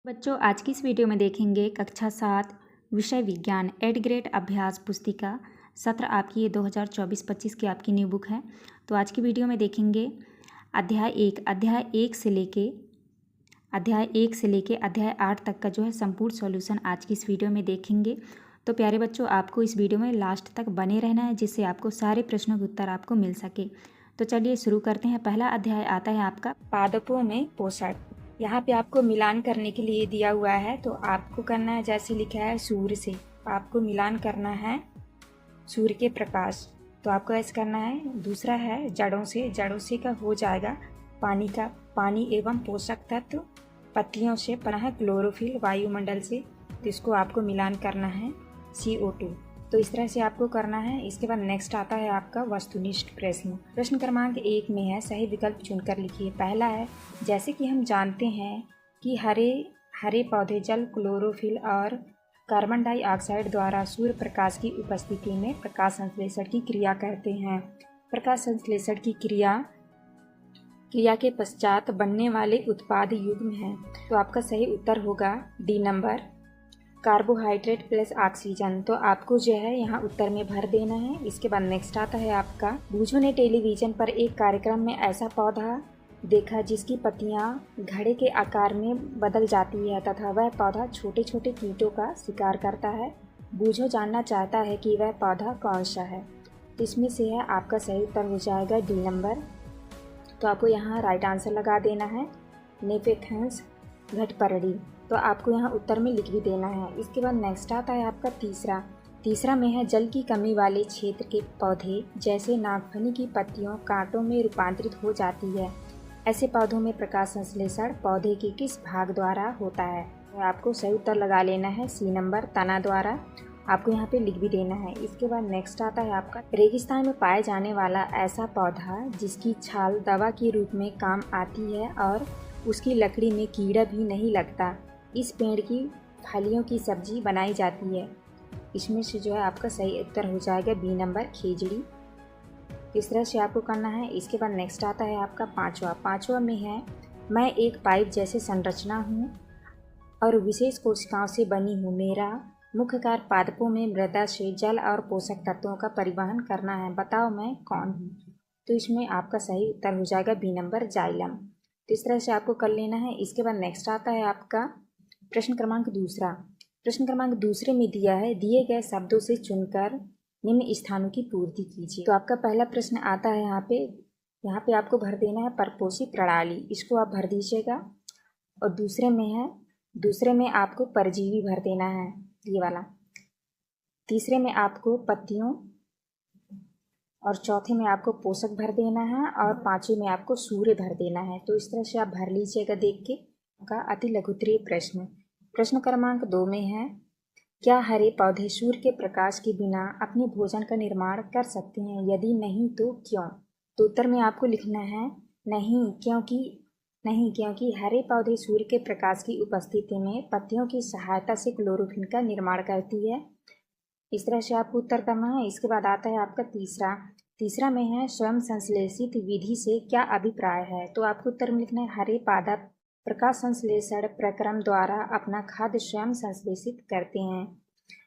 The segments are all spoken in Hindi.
बच्चों, आज की इस वीडियो में देखेंगे कक्षा 7 विषय विज्ञान एड ग्रेड अभ्यास पुस्तिका सत्र आपकी ये 2024-25 की आपकी न्यू बुक है। तो आज की वीडियो में देखेंगे अध्याय एक से लेके अध्याय 8 तक का जो है संपूर्ण सॉल्यूशन आज की इस वीडियो में देखेंगे। तो प्यारे बच्चों, आपको इस वीडियो में लास्ट तक बने रहना है, जिससे आपको सारे प्रश्नों के उत्तर आपको मिल सके। तो चलिए शुरू करते हैं। पहला अध्याय आता है आपका पादपों में पोषण। यहाँ पे आपको मिलान करने के लिए दिया हुआ है, तो आपको करना है जैसे लिखा है सूर्य से, आपको मिलान करना है सूर्य के प्रकाश, तो आपको ऐसे करना है। दूसरा है जड़ों से का हो जाएगा पानी एवं पोषक तत्व पत्तियों से, पुनः क्लोरोफिल वायुमंडल से, तो इसको आपको मिलान करना है CO2। तो इस तरह से आपको करना है। इसके बाद नेक्स्ट आता है आपका वस्तुनिष्ठ प्रश्न क्रमांक 1 में है सही विकल्प चुनकर लिखिए। पहला है, जैसे कि हम जानते हैं कि हरे पौधे जल, क्लोरोफिल और कार्बन डाइऑक्साइड द्वारा सूर्य प्रकाश की उपस्थिति में प्रकाश संश्लेषण की क्रिया करते हैं। प्रकाश संश्लेषण की क्रिया के पश्चात बनने वाले उत्पाद युग्म हैं। तो आपका सही उत्तर होगा D number, carbohydrate plus oxygen. तो आपको जो है यहाँ उत्तर में भर देना है। इसके बाद नेक्स्ट आता है आपका, बूझो ने टेलीविजन पर एक कार्यक्रम में ऐसा पौधा देखा जिसकी पत्तियाँ घड़े के आकार में बदल जाती है तथा वह पौधा छोटे छोटे कीटों का शिकार करता है। बूझो जानना चाहता है कि वह पौधा कौन सा है। तो इसमें से है आपका सही उत्तर हो जाएगा डी नंबर। तो आपको यहाँ राइट आंसर लगा देना है नेफेथेंस घटपरडी। तो आपको यहाँ उत्तर में लिख भी देना है। इसके बाद नेक्स्ट आता है आपका तीसरा में है जल की कमी वाले क्षेत्र के पौधे जैसे नागफनी की पत्तियों कांटों में रूपांतरित हो जाती है। ऐसे पौधों में प्रकाश संश्लेषण पौधे के किस भाग द्वारा होता है। तो आपको सही उत्तर लगा लेना है सी नंबर, तना द्वारा। आपको यहाँ पे लिख भी देना है। इसके बाद नेक्स्ट आता है आपका, रेगिस्तान में पाए जाने वाला ऐसा पौधा जिसकी छाल दवा के रूप में काम आती है और उसकी लकड़ी में कीड़ा भी नहीं लगता। इस पेड़ की फलियों की सब्जी बनाई जाती है। इसमें से जो है आपका सही उत्तर हो जाएगा बी नंबर, खेजड़ी। इस तरह से आपको करना है। इसके बाद नेक्स्ट आता है आपका पांचवा में है, मैं एक पाइप जैसे संरचना हूँ और विशेष कोशिकाओं से बनी हूँ। मेरा मुख्य कार्य पादपों में मृदा से जल और पोषक तत्वों का परिवहन करना है। बताओ मैं कौन हूँ। तो इसमें आपका सही उत्तर हो जाएगा बी नंबर, जाइलम। तो इस तरह से आपको कर लेना है। इसके बाद नेक्स्ट आता है आपका प्रश्न क्रमांक दूसरे में दिया है, दिए गए शब्दों से चुनकर निम्न स्थानों की पूर्ति कीजिए। तो आपका पहला प्रश्न आता है यहाँ पे आपको भर देना है परपोषी प्रणाली, इसको आप भर दीजिएगा। और दूसरे में आपको परजीवी भर देना है, ये वाला। तीसरे में आपको पत्तियों और चौथे में आपको पोषक भर देना है और पांचवें में आपको सूर्य भर देना है। तो इस तरह से आप भर लीजिएगा देख के। का अति लघुत्तरीय प्रश्न क्रमांक 2 में है, क्या हरे पौधे सूर्य के प्रकाश के बिना अपने भोजन का निर्माण कर सकते हैं? यदि नहीं तो क्यों? तो उत्तर में आपको लिखना है नहीं, क्योंकि हरे पौधे सूर्य के प्रकाश की उपस्थिति में पत्तियों की सहायता से क्लोरोफिल का निर्माण करती है। इस तरह से आपको उत्तर करना है। इसके बाद आता है आपका तीसरा में है, स्वयं संश्लेषित विधि से क्या अभिप्राय है? तो आपको उत्तर में लिखना है, हरे पादप प्रकाश संश्लेषण प्रक्रम द्वारा अपना खाद्य स्वयं संश्लेषित करते हैं।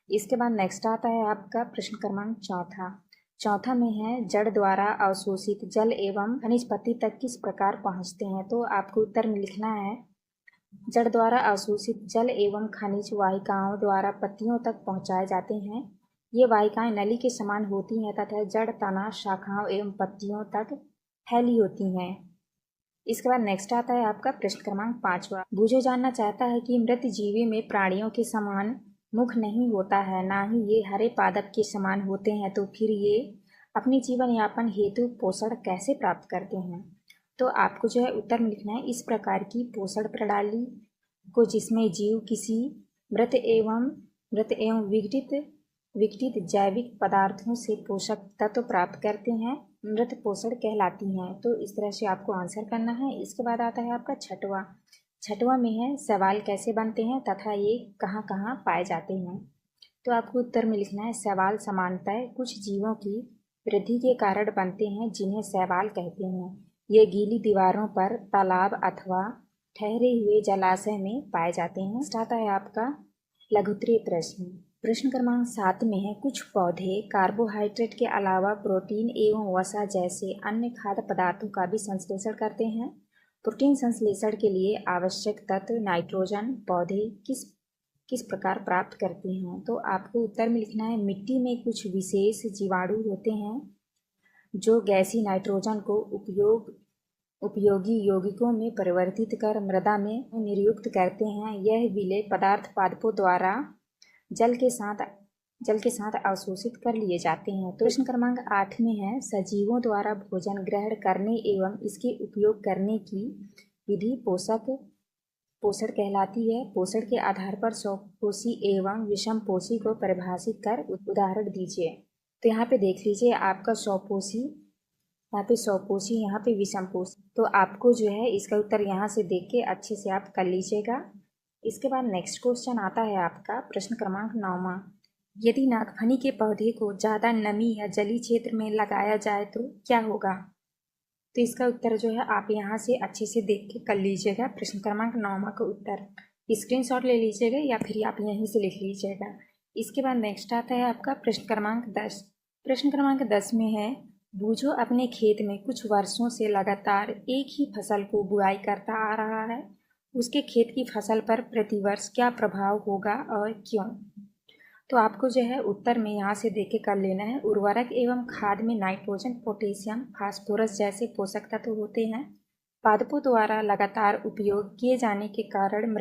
इसके बाद नेक्स्ट आता है आपका प्रश्न क्रमांक चौथा में है, जड़ द्वारा अवशोषित जल एवं खनिज पत्ती तक किस प्रकार पहुंचते हैं? तो आपको उत्तर में लिखना है, जड़ द्वारा अवशोषित जल एवं खनिज वाहिकाओं द्वारा पत्तियों तक पहुंचाए जाते हैं। ये वाहिकाएं नली के समान होती हैं तथा जड़, तना, शाखाओं एवं पत्तियों तक फैली होती हैं। इसके बाद नेक्स्ट आता है आपका प्रश्न क्रमांक 5। बूझो जानना चाहता है कि मृत जीवी में प्राणियों के समान मुख नहीं होता है, ना ही ये हरे पादप के समान होते हैं, तो फिर ये अपने जीवन यापन हेतु पोषण कैसे प्राप्त करते हैं? तो आपको जो है उत्तर में लिखना है, इस प्रकार की पोषण प्रणाली को जिसमें जीव किसी मृत एवं विघटित जैविक पदार्थों से पोषक तत्व प्राप्त करते हैं, मृत पोषण कहलाती हैं। तो इस तरह से आपको आंसर करना है। इसके बाद आता है आपका छठवां में है, सवाल कैसे बनते हैं तथा ये कहाँ कहाँ पाए जाते हैं? तो आपको उत्तर में लिखना है, सवाल सामान्यतः कुछ जीवों की वृद्धि के कारण बनते हैं जिन्हें शैवाल कहते हैं। ये गीली दीवारों पर, तालाब अथवा ठहरे हुए जलाशय में पाए जाते हैं। नेक्स्ट आता है आपका लघुत्तरीय प्रश्न। प्रश्न क्रमांक 7 में है, कुछ पौधे कार्बोहाइड्रेट के अलावा प्रोटीन एवं वसा जैसे अन्य खाद्य पदार्थों का भी संश्लेषण करते हैं। प्रोटीन संश्लेषण के लिए आवश्यक तत्व नाइट्रोजन पौधे किस प्रकार प्राप्त करते हैं? तो आपको उत्तर में लिखना है, मिट्टी में कुछ विशेष जीवाणु होते हैं जो गैसीय नाइट्रोजन को उपयोगी यौगिकों में परिवर्तित कर मृदा में निर्युक्त करते हैं। यह विलेय पदार्थ पादपों द्वारा जल के साथ अवशोषित कर लिए जाते हैं। तो प्रश्न क्रमांक 8 में है, सजीवों द्वारा भोजन ग्रहण करने एवं इसके उपयोग करने की विधि पोषण कहलाती है। पोषण के आधार पर स्वपोषी एवं विषमपोषी को परिभाषित कर उदाहरण दीजिए। तो यहाँ पे देख लीजिए, आपका स्वपोषी, यहाँ पे स्वपोषी, यहाँ पे विषमपोषी। तो आपको जो है इसका उत्तर यहाँ से देख के अच्छे से आप कर लीजिएगा। इसके बाद नेक्स्ट क्वेश्चन आता है आपका प्रश्न क्रमांक 9वां। यदि नागफनी के पौधे को ज़्यादा नमी या जलीय क्षेत्र में लगाया जाए तो क्या होगा? तो इसका उत्तर जो है आप यहाँ से अच्छे से देख के कर लीजिएगा। प्रश्न क्रमांक 9वां का उत्तर स्क्रीनशॉट ले लीजिएगा या फिर आप यहीं से लिख लीजिएगा। इसके बाद नेक्स्ट आता है आपका प्रश्न क्रमांक 10। प्रश्न क्रमांक 10 में है, बूझो अपने खेत में कुछ वर्षों से लगातार एक ही फसल को बुआई करता आ रहा है, उसके खेत की फसल पर प्रतिवर्ष क्या प्रभाव होगा और क्यों? तो आपको जो है उत्तर में यहाँ से देख के कर लेना है। उर्वरक एवं खाद में नाइट्रोजन पोटेशियम फास्फोरस जैसे पोषक तत्व होते हैं। पादपों द्वारा लगातार उपयोग किए जाने के कारण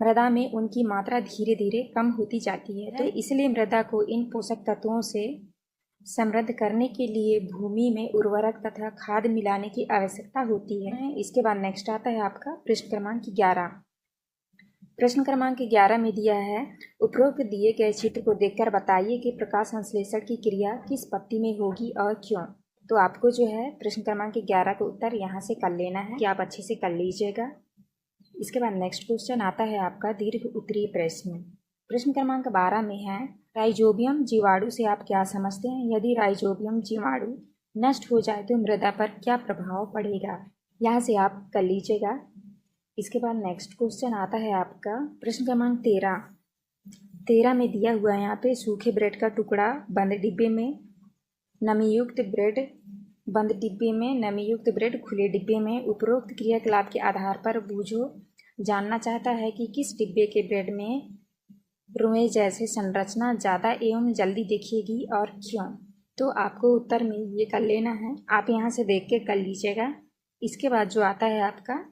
मृदा में उनकी मात्रा धीरे धीरे कम होती जाती है। तो इसलिए मृदा को इन पोषक तत्वों से समृद्ध करने के लिए भूमि में उर्वरक तथा खाद मिलाने की आवश्यकता होती है। इसके बाद नेक्स्ट आता है आपका प्रश्न क्रमांक 11। प्रश्न क्रमांक 11 में दिया है, उपरोक्त दिए गए चित्र को देखकर बताइए कि प्रकाश संश्लेषण की क्रिया किस पत्ती में होगी और क्यों? तो आपको जो है प्रश्न क्रमांक 11 का उत्तर यहाँ से कर लेना है कि आप अच्छे से कर लीजिएगा। इसके बाद नेक्स्ट क्वेश्चन आता है आपका दीर्घ उत्तरीय प्रश्न। प्रश्न क्रमांक 12 में है, राइजोबियम जीवाणु से आप क्या समझते हैं? यदि राइजोबियम जीवाणु नष्ट हो जाए तो मृदा पर क्या प्रभाव पड़ेगा? यहाँ से आप कर लीजिएगा। इसके बाद नेक्स्ट क्वेश्चन आता है आपका प्रश्न क्रमांक 13 में दिया हुआ है, यहाँ पे सूखे ब्रेड का टुकड़ा बंद डिब्बे में, नमीयुक्त ब्रेड खुले डिब्बे में। उपरोक्त क्रियाकलाप के आधार पर बूझो जानना चाहता है कि किस डिब्बे के ब्रेड में रुएं जैसे संरचना ज़्यादा एवं जल्दी दिखेगी और क्यों? तो आपको उत्तर में ये कर लेना है, आप यहाँ से देख के कर लीजिएगा। इसके बाद जो आता है आपका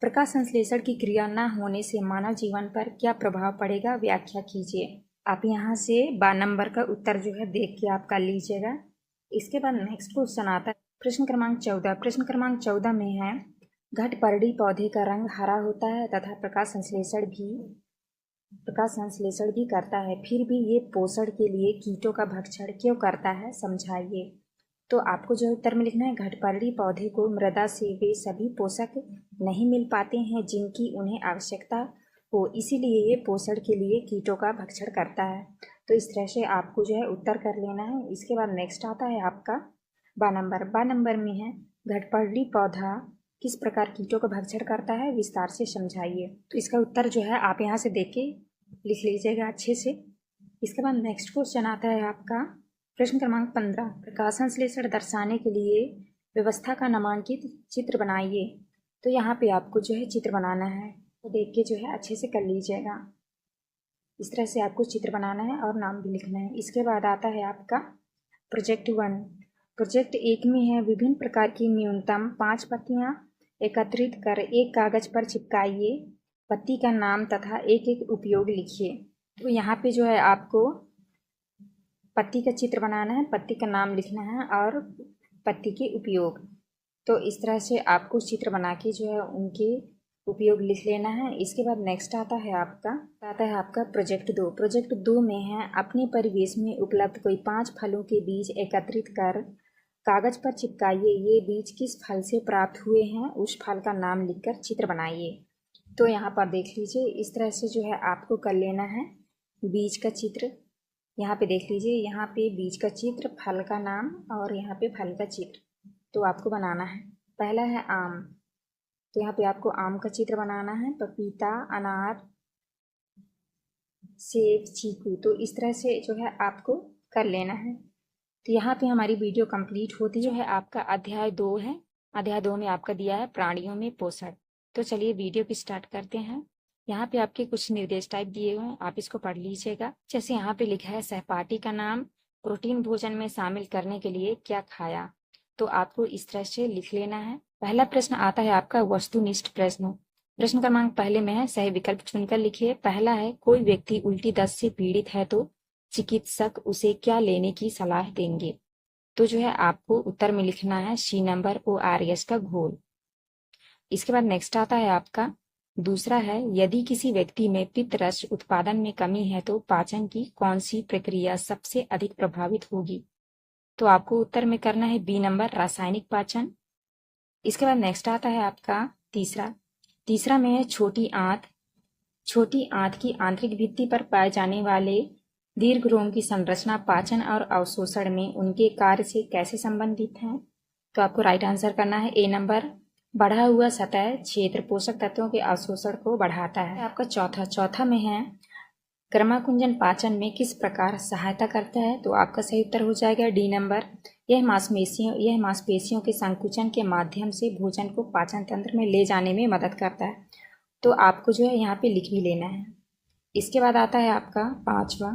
प्रकाश संश्लेषण की क्रिया न होने से मानव जीवन पर क्या प्रभाव पड़ेगा, व्याख्या कीजिए। आप यहाँ से 12 नंबर का उत्तर जो है देख के आप कर लीजिएगा। इसके बाद नेक्स्ट क्वेश्चन आता है प्रश्न क्रमांक 14। प्रश्न क्रमांक 14 में है, घटपर्णी पौधे का रंग हरा होता है तथा प्रकाश संश्लेषण भी करता है, फिर भी ये पोषण के लिए कीटों का भक्षण क्यों करता है, समझाइए। तो आपको जो उत्तर में लिखना है, घटपर्णी पौधे को मृदा से वे सभी पोषक नहीं मिल पाते हैं जिनकी उन्हें आवश्यकता हो, इसीलिए ये पोषण के लिए कीटों का भक्षण करता है। तो इस तरह से आपको जो है उत्तर कर लेना है। इसके बाद नेक्स्ट आता है आपका 12 नंबर में है, घटपर्णी पौधा किस प्रकार कीटों का भक्षण करता है, विस्तार से समझाइए। तो इसका उत्तर जो है आप यहाँ से देख के लिख लीजिएगा अच्छे से। इसके बाद नेक्स्ट क्वेश्चन आता है आपका प्रश्न क्रमांक 15। प्रकाश संश्लेषण दर्शाने के लिए व्यवस्था का नामांकित चित्र बनाइए। तो यहाँ पे आपको जो है चित्र बनाना है, तो देख के जो है अच्छे से कर लीजिएगा। इस तरह से आपको चित्र बनाना है और नाम भी लिखना है। इसके बाद आता है आपका प्रोजेक्ट 1। प्रोजेक्ट 1 में है, विभिन्न प्रकार की न्यूनतम 5 पत्तियाँ एकत्रित कर एक कागज पर चिपकाइए, पत्ती का नाम तथा एक एक उपयोग लिखिए। तो यहाँ पे जो है आपको पत्ती का चित्र बनाना है, पत्ती का नाम लिखना है और पत्ती के उपयोग। तो इस तरह से आपको चित्र बना के जो है उनके उपयोग लिख लेना है। इसके बाद नेक्स्ट आता है आपका प्रोजेक्ट 2। प्रोजेक्ट 2 में है, अपने परिवेश में उपलब्ध कोई 5 फलों के बीज एकत्रित कर कागज पर चिपकाइए। ये बीज किस फल से प्राप्त हुए हैं, उस फल का नाम लिखकर चित्र बनाइए। तो यहाँ पर देख लीजिए, इस तरह से जो है आपको कर लेना है बीज का चित्र। यहाँ पे देख लीजिए, यहाँ पे बीज का चित्र, फल का नाम और यहाँ पे फल का चित्र तो आपको बनाना है। पहला है आम, तो यहाँ पे आपको आम का चित्र बनाना है, पपीता, अनार, सेब, चीकू। तो इस तरह से जो है आपको कर लेना है। तो यहाँ पे हमारी वीडियो कंप्लीट होती है। जो है आपका अध्याय 2 है। अध्याय 2 में आपका दिया है प्राणियों में पोषण। तो चलिए वीडियो की स्टार्ट करते हैं। यहाँ पे आपके कुछ निर्देश टाइप दिए हुए हैं, आप इसको पढ़ लीजिएगा। जैसे यहाँ पे लिखा है सहपाठी का नाम, प्रोटीन भोजन में शामिल करने के लिए क्या खाया। तो आपको इस तरह से लिख लेना है। पहला प्रश्न आता है आपका वस्तुनिष्ठ प्रश्न। प्रश्न क्रमांक पहले में है, सही विकल्प चुनकर लिखिए। पहला है, कोई व्यक्ति उल्टी दस्त से पीड़ित है तो चिकित्सक उसे क्या लेने की सलाह देंगे। तो जो है आपको उत्तर में लिखना है सी नंबर, ORS का घोल। इसके बाद नेक्स्ट आता है आपका दूसरा है, यदि किसी व्यक्ति में पित्त रस उत्पादन में कमी है तो पाचन की कौन सी प्रक्रिया सबसे अधिक प्रभावित होगी। तो आपको उत्तर में करना है बी नंबर, रासायनिक पाचन। इसके बाद नेक्स्ट आता है आपका तीसरा में है, छोटी आंत की आंतरिक भित्ति पर पाए जाने वाले दीर्घरोम की संरचना पाचन और अवशोषण में उनके कार्य से कैसे संबंधित है। तो आपको राइट आंसर करना है ए नंबर, बढ़ा हुआ सतह क्षेत्र पोषक तत्वों के अवशोषण को बढ़ाता है। आपका चौथा में है, क्रमाकुंजन पाचन में किस प्रकार सहायता करता है। तो आपका सही उत्तर हो जाएगा डी नंबर, यह मांसपेशियों के संकुचन के माध्यम से भोजन को पाचन तंत्र में ले जाने में मदद करता है। तो आपको जो है यहाँ पे लिख भी लेना है। इसके बाद आता है आपका पांचवा,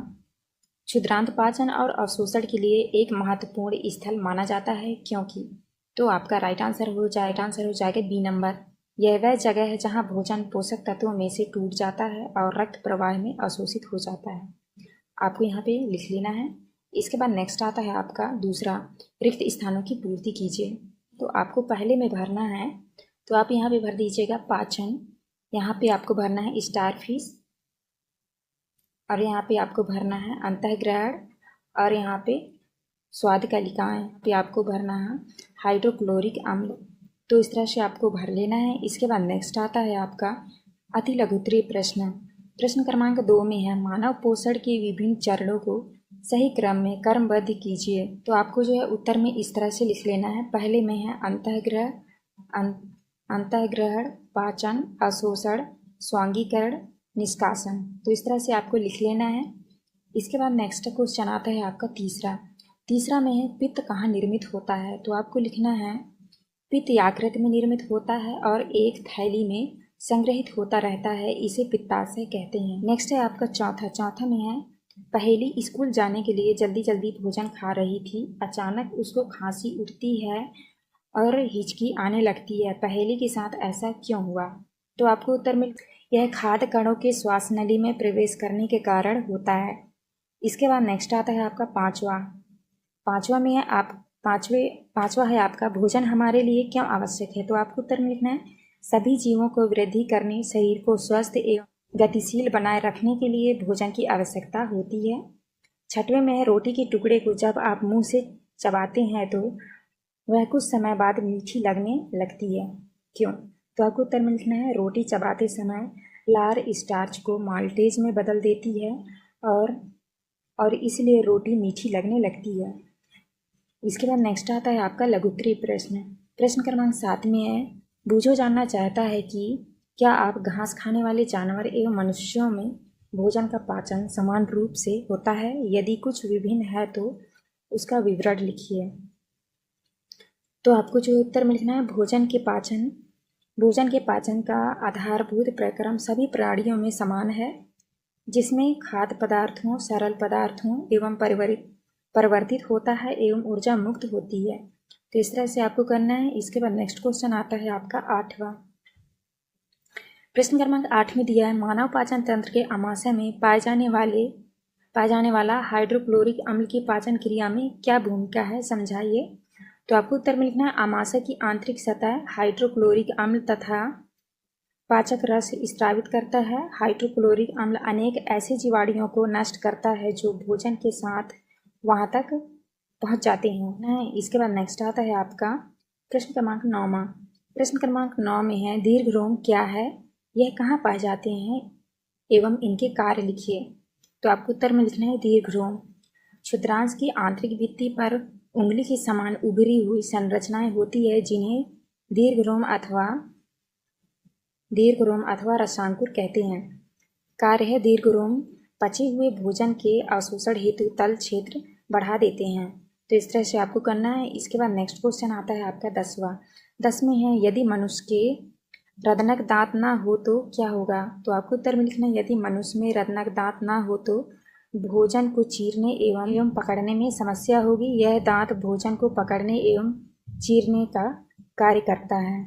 क्षुद्रांत पाचन और अवशोषण के लिए एक महत्वपूर्ण स्थल माना जाता है क्योंकि। तो आपका राइट आंसर हो जाएगा बी नंबर, यह वह जगह है जहां भोजन पोषक तत्वों में से टूट जाता है और रक्त प्रवाह में अवशोषित हो जाता है। आपको यहाँ पे लिख लेना है। इसके बाद नेक्स्ट आता है आपका दूसरा, रिक्त स्थानों की पूर्ति कीजिए। तो आपको पहले में भरना है, तो आप यहाँ पे भर दीजिएगा पाचन, यहाँ पे आपको भरना है स्टारफिश, और यहाँ पे आपको भरना है अंतःग्रहण, और यहाँ पे स्वाद कलिकाएं पे आपको भरना है हाइड्रोक्लोरिक अम्ल। तो इस तरह से आपको भर लेना है। इसके बाद नेक्स्ट आता है आपका अति लघुत्तरीय प्रश्न क्रमांक 2 में है, मानव पोषण के विभिन्न चरणों को सही क्रम में क्रमबद्ध कीजिए। तो आपको जो है उत्तर में इस तरह से लिख लेना है। पहले में है अंतःग्रहण, पाचन, अवशोषण, स्वांगीकरण, निष्कासन। तो इस तरह से आपको लिख लेना है। इसके बाद नेक्स्ट क्वेश्चन आता है आपका तीसरा में है, पित्त कहाँ निर्मित होता है। तो आपको लिखना है, पित्त यकृत में निर्मित होता है और एक थैली में संग्रहित होता रहता है, इसे पित्ताशय कहते हैं। नेक्स्ट है आपका चौथा में है, पहेली स्कूल जाने के लिए जल्दी जल्दी भोजन खा रही थी, अचानक उसको खांसी उठती है और हिचकी आने लगती है, पहेली के साथ ऐसा क्यों हुआ। तो आपको उत्तर में, यह खाद्य कणों के श्वास नली में प्रवेश करने के कारण होता है। इसके बाद नेक्स्ट आता है आपका पांचवा में है पांचवा है आपका, भोजन हमारे लिए क्यों आवश्यक है। तो आपको उत्तर में लिखना है, सभी जीवों को वृद्धि करने, शरीर को स्वस्थ एवं गतिशील बनाए रखने के लिए भोजन की आवश्यकता होती है। छठवें में है, रोटी के टुकड़े को जब आप मुंह से चबाते हैं तो वह कुछ समय बाद मीठी लगने लगती है, क्यों। तो आपको उत्तर में लिखना है, रोटी चबाते समय लार स्टार्च को माल्टेज में बदल देती है और इसलिए रोटी मीठी लगने लगती है। इसके बाद नेक्स्ट आता है आपका लघुत्तरीय प्रश्न क्रमांक 7 में है, बूझो जानना चाहता है कि क्या आप घास खाने वाले जानवर एवं मनुष्यों में भोजन का पाचन समान रूप से होता है, यदि कुछ विभिन्न है तो उसका विवरण लिखिए। तो आपको जो उत्तर में लिखना है, भोजन के पाचन का आधारभूत प्रक्रम सभी प्राणियों में समान है, जिसमें खाद्य पदार्थों, सरल पदार्थों एवं परिवर्तित होता है एवं ऊर्जा मुक्त होती है। तो इस तरह से आपको करना है। इसके बाद नेक्स्ट क्वेश्चन आता है आपका 8वां। प्रश्न क्रमांक 8 में दिया है, मानव पाचन तंत्र के आमाशय में पाए जाने वाला हाइड्रोक्लोरिक अम्ल की पाचन क्रिया में क्या भूमिका है, समझाइए। तो आपको उत्तर में लिखना है, आमाशय की आंतरिक सतह हाइड्रोक्लोरिक अम्ल तथा पाचक रस स्रावित करता है। हाइड्रोक्लोरिक अम्ल अनेक ऐसे जीवाणुओं को नष्ट करता है जो भोजन के साथ वहां तक पहुंच जाते हैं। इसके बाद नेक्स्ट आता है आपका प्रश्न क्रमांक 9वां। प्रश्न क्रमांक 9 में है, दीर्घरोम क्या है, यह कहाँ पाए जाते हैं एवं इनके कार्य लिखिए। तो आपको उत्तर में लिखना है, दीर्घरोम क्षुद्रांश की आंतरिक भित्ति पर उंगली के समान उभरी हुई संरचनाएं होती है, जिन्हें दीर्घरोम अथवा दीर्घरोम अथवा रसांकुर कहते हैं। कार्य है, दीर्घरोम पचे हुए भोजन के अवशोषण हेतु तल क्षेत्र बढ़ा देते हैं। तो इस तरह से आपको करना है। इसके बाद नेक्स्ट क्वेश्चन आता है आपका 10वां। 10 है, यदि मनुष्य के रदनक दांत ना हो तो क्या होगा? तो आपको उत्तर में लिखना है, यदि मनुष्य में रदनक दांत ना हो तो भोजन को चीरने एवं पकड़ने में समस्या होगी। यह दांत भोजन को पकड़ने एवं चीरने का कार्य करता है।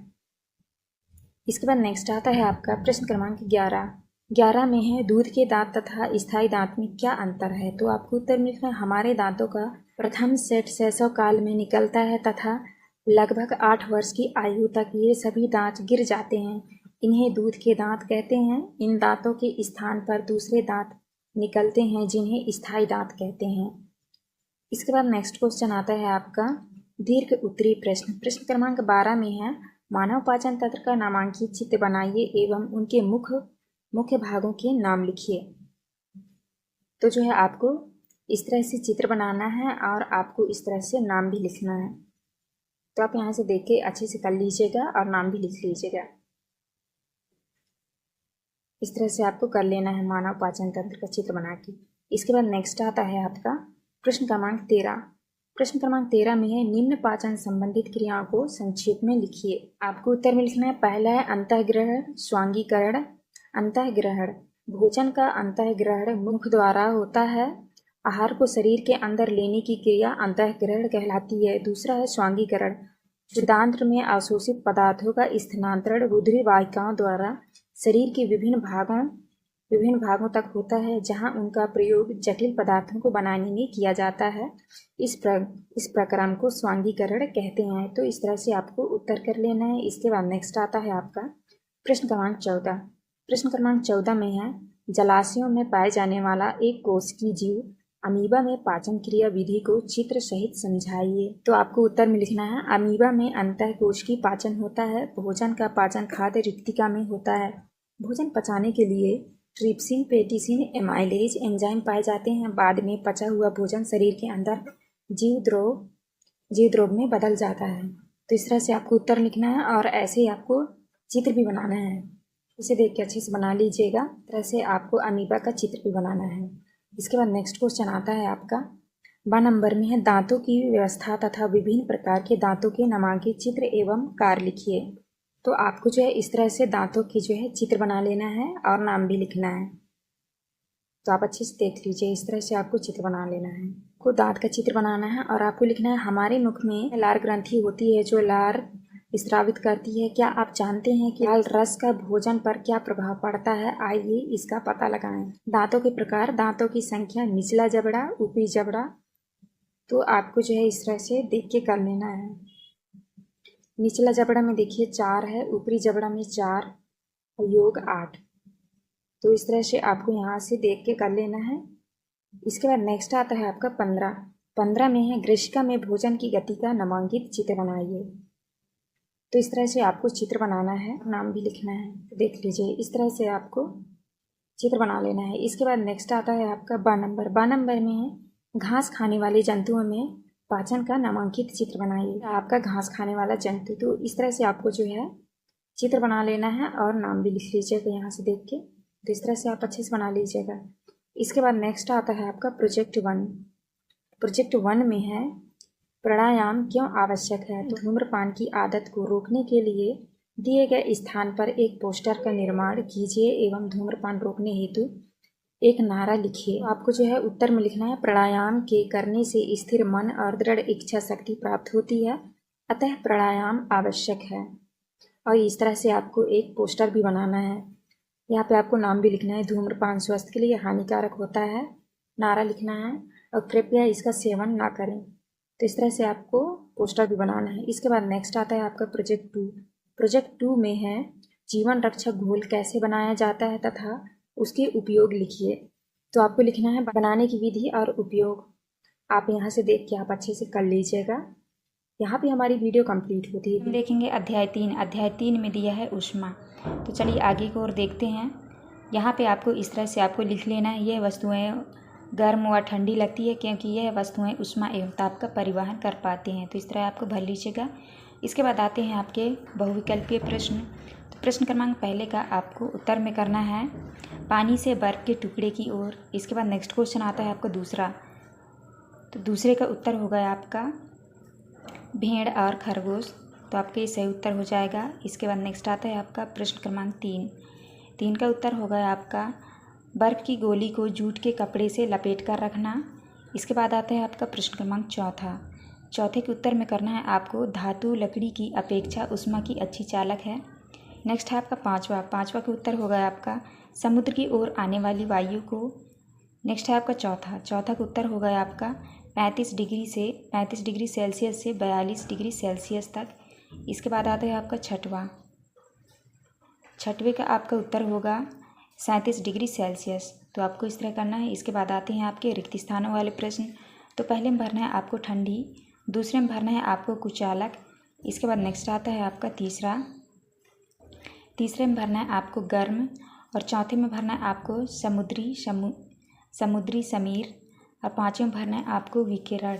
इसके बाद नेक्स्ट आता है आपका प्रश्न क्रमांक 11। 11 में है, दूध के दांत तथा स्थायी दांत में क्या अंतर है? तो आपको उत्तर में लिखना है, हमारे दांतों का प्रथम सेट शैशव काल में निकलता है तथा लगभग 8 वर्ष की आयु तक ये सभी दांत गिर जाते हैं। इन्हें दूध के दांत कहते हैं। इन दांतों के स्थान पर दूसरे दांत निकलते हैं जिन्हें स्थायी दांत कहते हैं। इसके बाद नेक्स्ट क्वेश्चन आता है आपका दीर्घ उत्तरी प्रश्न। प्रश्न क्रमांक 12 में है, मानव पाचन तंत्र का नामांकित चित्र बनाइए एवं उनके मुख्य भागों के नाम लिखिए। तो जो है आपको इस तरह से चित्र बनाना है और आपको इस तरह से नाम भी लिखना है। तो आप यहाँ से देख के अच्छे से कर लीजिएगा और नाम भी लिख लीजिएगा। इस तरह से आपको कर लेना है मानव पाचन तंत्र का चित्र बना के। इसके बाद नेक्स्ट आता है आपका प्रश्न क्रमांक 13। प्रश्न क्रमांक 13 में है, निम्न पाचन संबंधित क्रियाओं को संक्षेप में लिखिए। आपको उत्तर में लिखना है, पहला है अंतःग्रहण स्वांगीकरण। अंतःग्रहण, भोजन का अंतःग्रहण मुख द्वारा होता है। आहार को शरीर के अंदर लेने की क्रिया अंतःग्रहण कहलाती है। दूसरा है स्वांगीकरण, शुद्धांत्र में अवशोषित पदार्थों का स्थानांतरण रुधिर वाहिकाओं द्वारा शरीर के विभिन्न भागों तक होता है, जहां उनका प्रयोग जटिल पदार्थों को बनाने में किया जाता है। इस प्रक्रम को स्वांगीकरण कहते हैं। तो इस तरह से आपको उत्तर कर लेना है। इसके बाद नेक्स्ट आता है आपका प्रश्न क्रमांक 14। प्रश्न क्रमांक 14 में है, जलाशयों में पाए जाने वाला एक कोशिकीय जीव अमीबा में पाचन क्रिया विधि को चित्र सहित समझाइए। तो आपको उत्तर में लिखना है, अमीबा में अंतःकोशिकीय पाचन होता है। भोजन का पाचन खाद्य रिक्तिका में होता है। भोजन पचाने के लिए ट्रिप्सिन, पेटिसिन, एमाइलेज एंजाइम पाए जाते हैं। बाद में पचा हुआ भोजन शरीर के अंदर जीव द्रव में बदल जाता है। तो इस तरह से आपको उत्तर लिखना है और ऐसे ही आपको चित्र भी बनाना है। इसे देख के अच्छे से बना लीजिएगा। इस तरह से आपको अमीबा का चित्र भी बनाना है। इसके बाद नेक्स्ट क्वेश्चन आता है आपका 12 नंबर में है, दांतों की व्यवस्था तथा विभिन्न प्रकार के दांतों के नामांकित चित्र एवं कार्य लिखिए। तो आपको जो है इस तरह से दांतों की जो है चित्र बना लेना है और नाम भी लिखना है। तो आप अच्छे से देख लीजिए, इस तरह से आपको चित्र बना लेना है। आपको दांत का चित्र बनाना है और आपको लिखना है, हमारे मुख में लार ग्रंथि होती है जो लार स्रावित करती है। क्या आप जानते हैं कि लाल रस का भोजन पर क्या प्रभाव पड़ता है? आइए इसका पता लगाएं। दांतों के प्रकार, दांतों की संख्या, निचला जबड़ा, ऊपरी जबड़ा। तो आपको जो है इस तरह से देख के कर लेना है। निचला जबड़ा में देखिए 4 है, ऊपरी जबड़ा में 4 और योग 8। तो इस तरह से आपको यहाँ से देख के कर लेना है। इसके बाद नेक्स्ट आता है आपका 15 में है, ग्रीष्का में भोजन की गति का नामांकित चित्र बनाइए। तो इस तरह से आपको चित्र बनाना है, नाम भी लिखना है। तो देख लीजिए, इस तरह से आपको चित्र बना लेना है। इसके बाद नेक्स्ट आता है आपका 12 नंबर। 12 नंबर में है, घास खाने वाले जंतुओं में पाचन का नामांकित चित्र बनाइए। आपका घास खाने वाला जंतु, तो इस तरह से आपको जो है चित्र बना लेना है और नाम भी लिख लीजिएगा यहाँ से देख के। तो इस तरह से आप अच्छे से बना लीजिएगा। इसके बाद नेक्स्ट आता है आपका प्रोजेक्ट 1। प्रोजेक्ट 1 में है, प्राणायाम क्यों आवश्यक है? तो धूम्रपान की आदत को रोकने के लिए दिए गए स्थान पर एक पोस्टर का निर्माण कीजिए एवं धूम्रपान रोकने हेतु एक नारा लिखिए। तो आपको जो है उत्तर में लिखना है, प्राणायाम के करने से स्थिर मन और दृढ़ इच्छा शक्ति प्राप्त होती है, अतः प्राणायाम आवश्यक है। और इस तरह से आपको एक पोस्टर भी बनाना है। यहाँ पे आपको नाम भी लिखना है, धूम्रपान स्वास्थ्य के लिए हानिकारक होता है, नारा लिखना है और कृपया इसका सेवन ना करें। तो इस तरह से आपको पोस्टर भी बनाना है। इसके बाद नेक्स्ट आता है आपका प्रोजेक्ट 2। प्रोजेक्ट 2 में है, जीवन रक्षक घोल कैसे बनाया जाता है तथा उसके उपयोग लिखिए। तो आपको लिखना है बनाने की विधि और उपयोग। आप यहाँ से देख के आप अच्छे से कर लीजिएगा। यहाँ पे हमारी वीडियो कंप्लीट होती है। देखेंगे अध्याय 3। अध्याय 3 में दिया है ऊष्मा। तो चलिए आगे की ओर देखते हैं। यहाँ पे आपको इस तरह से आपको लिख लेना है, ये वस्तुएं गर्म व ठंडी लगती है क्योंकि यह वस्तुएं ऊष्मा एवं ताप का परिवहन कर पाते हैं। तो इस तरह आपको भर लीजिएगा। इसके बाद आते हैं आपके बहुविकल्पीय प्रश्न। तो प्रश्न क्रमांक पहले का आपको उत्तर में करना है पानी से बर्फ़ के टुकड़े की ओर। इसके बाद नेक्स्ट क्वेश्चन आता है आपका दूसरा, तो दूसरे का उत्तर होगा आपका भेड़ और खरगोश, तो आपके ये सही उत्तर हो जाएगा। इसके बाद नेक्स्ट आता है आपका प्रश्न क्रमांक तीन का उत्तर होगा आपका बर्फ़ की गोली को जूट के कपड़े से लपेट कर रखना। इसके बाद आता है आपका प्रश्न क्रमांक चौथे के उत्तर में करना है आपको धातु लकड़ी की अपेक्षा ऊष्मा की अच्छी चालक है। नेक्स्ट है आपका पाँचवा के उत्तर होगा आपका समुद्र की ओर आने वाली वायु को। नेक्स्ट है आपका चौथा का उत्तर होगा आपका 35 डिग्री सेल्सियस से 42 डिग्री सेल्सियस तक। इसके बाद आता है आपका छठवें का आपका उत्तर होगा 37 डिग्री सेल्सियस। तो आपको इस तरह करना है। इसके बाद आते हैं आपके रिक्त स्थानों वाले प्रश्न। तो पहले में भरना है आपको ठंडी, दूसरे में भरना है आपको कुचालक। इसके बाद नेक्स्ट आता है आपका तीसरे में भरना है आपको गर्म, और चौथे में भरना है आपको समुद्री समीर, और पाँचवें में भरना है आपको विकिरण।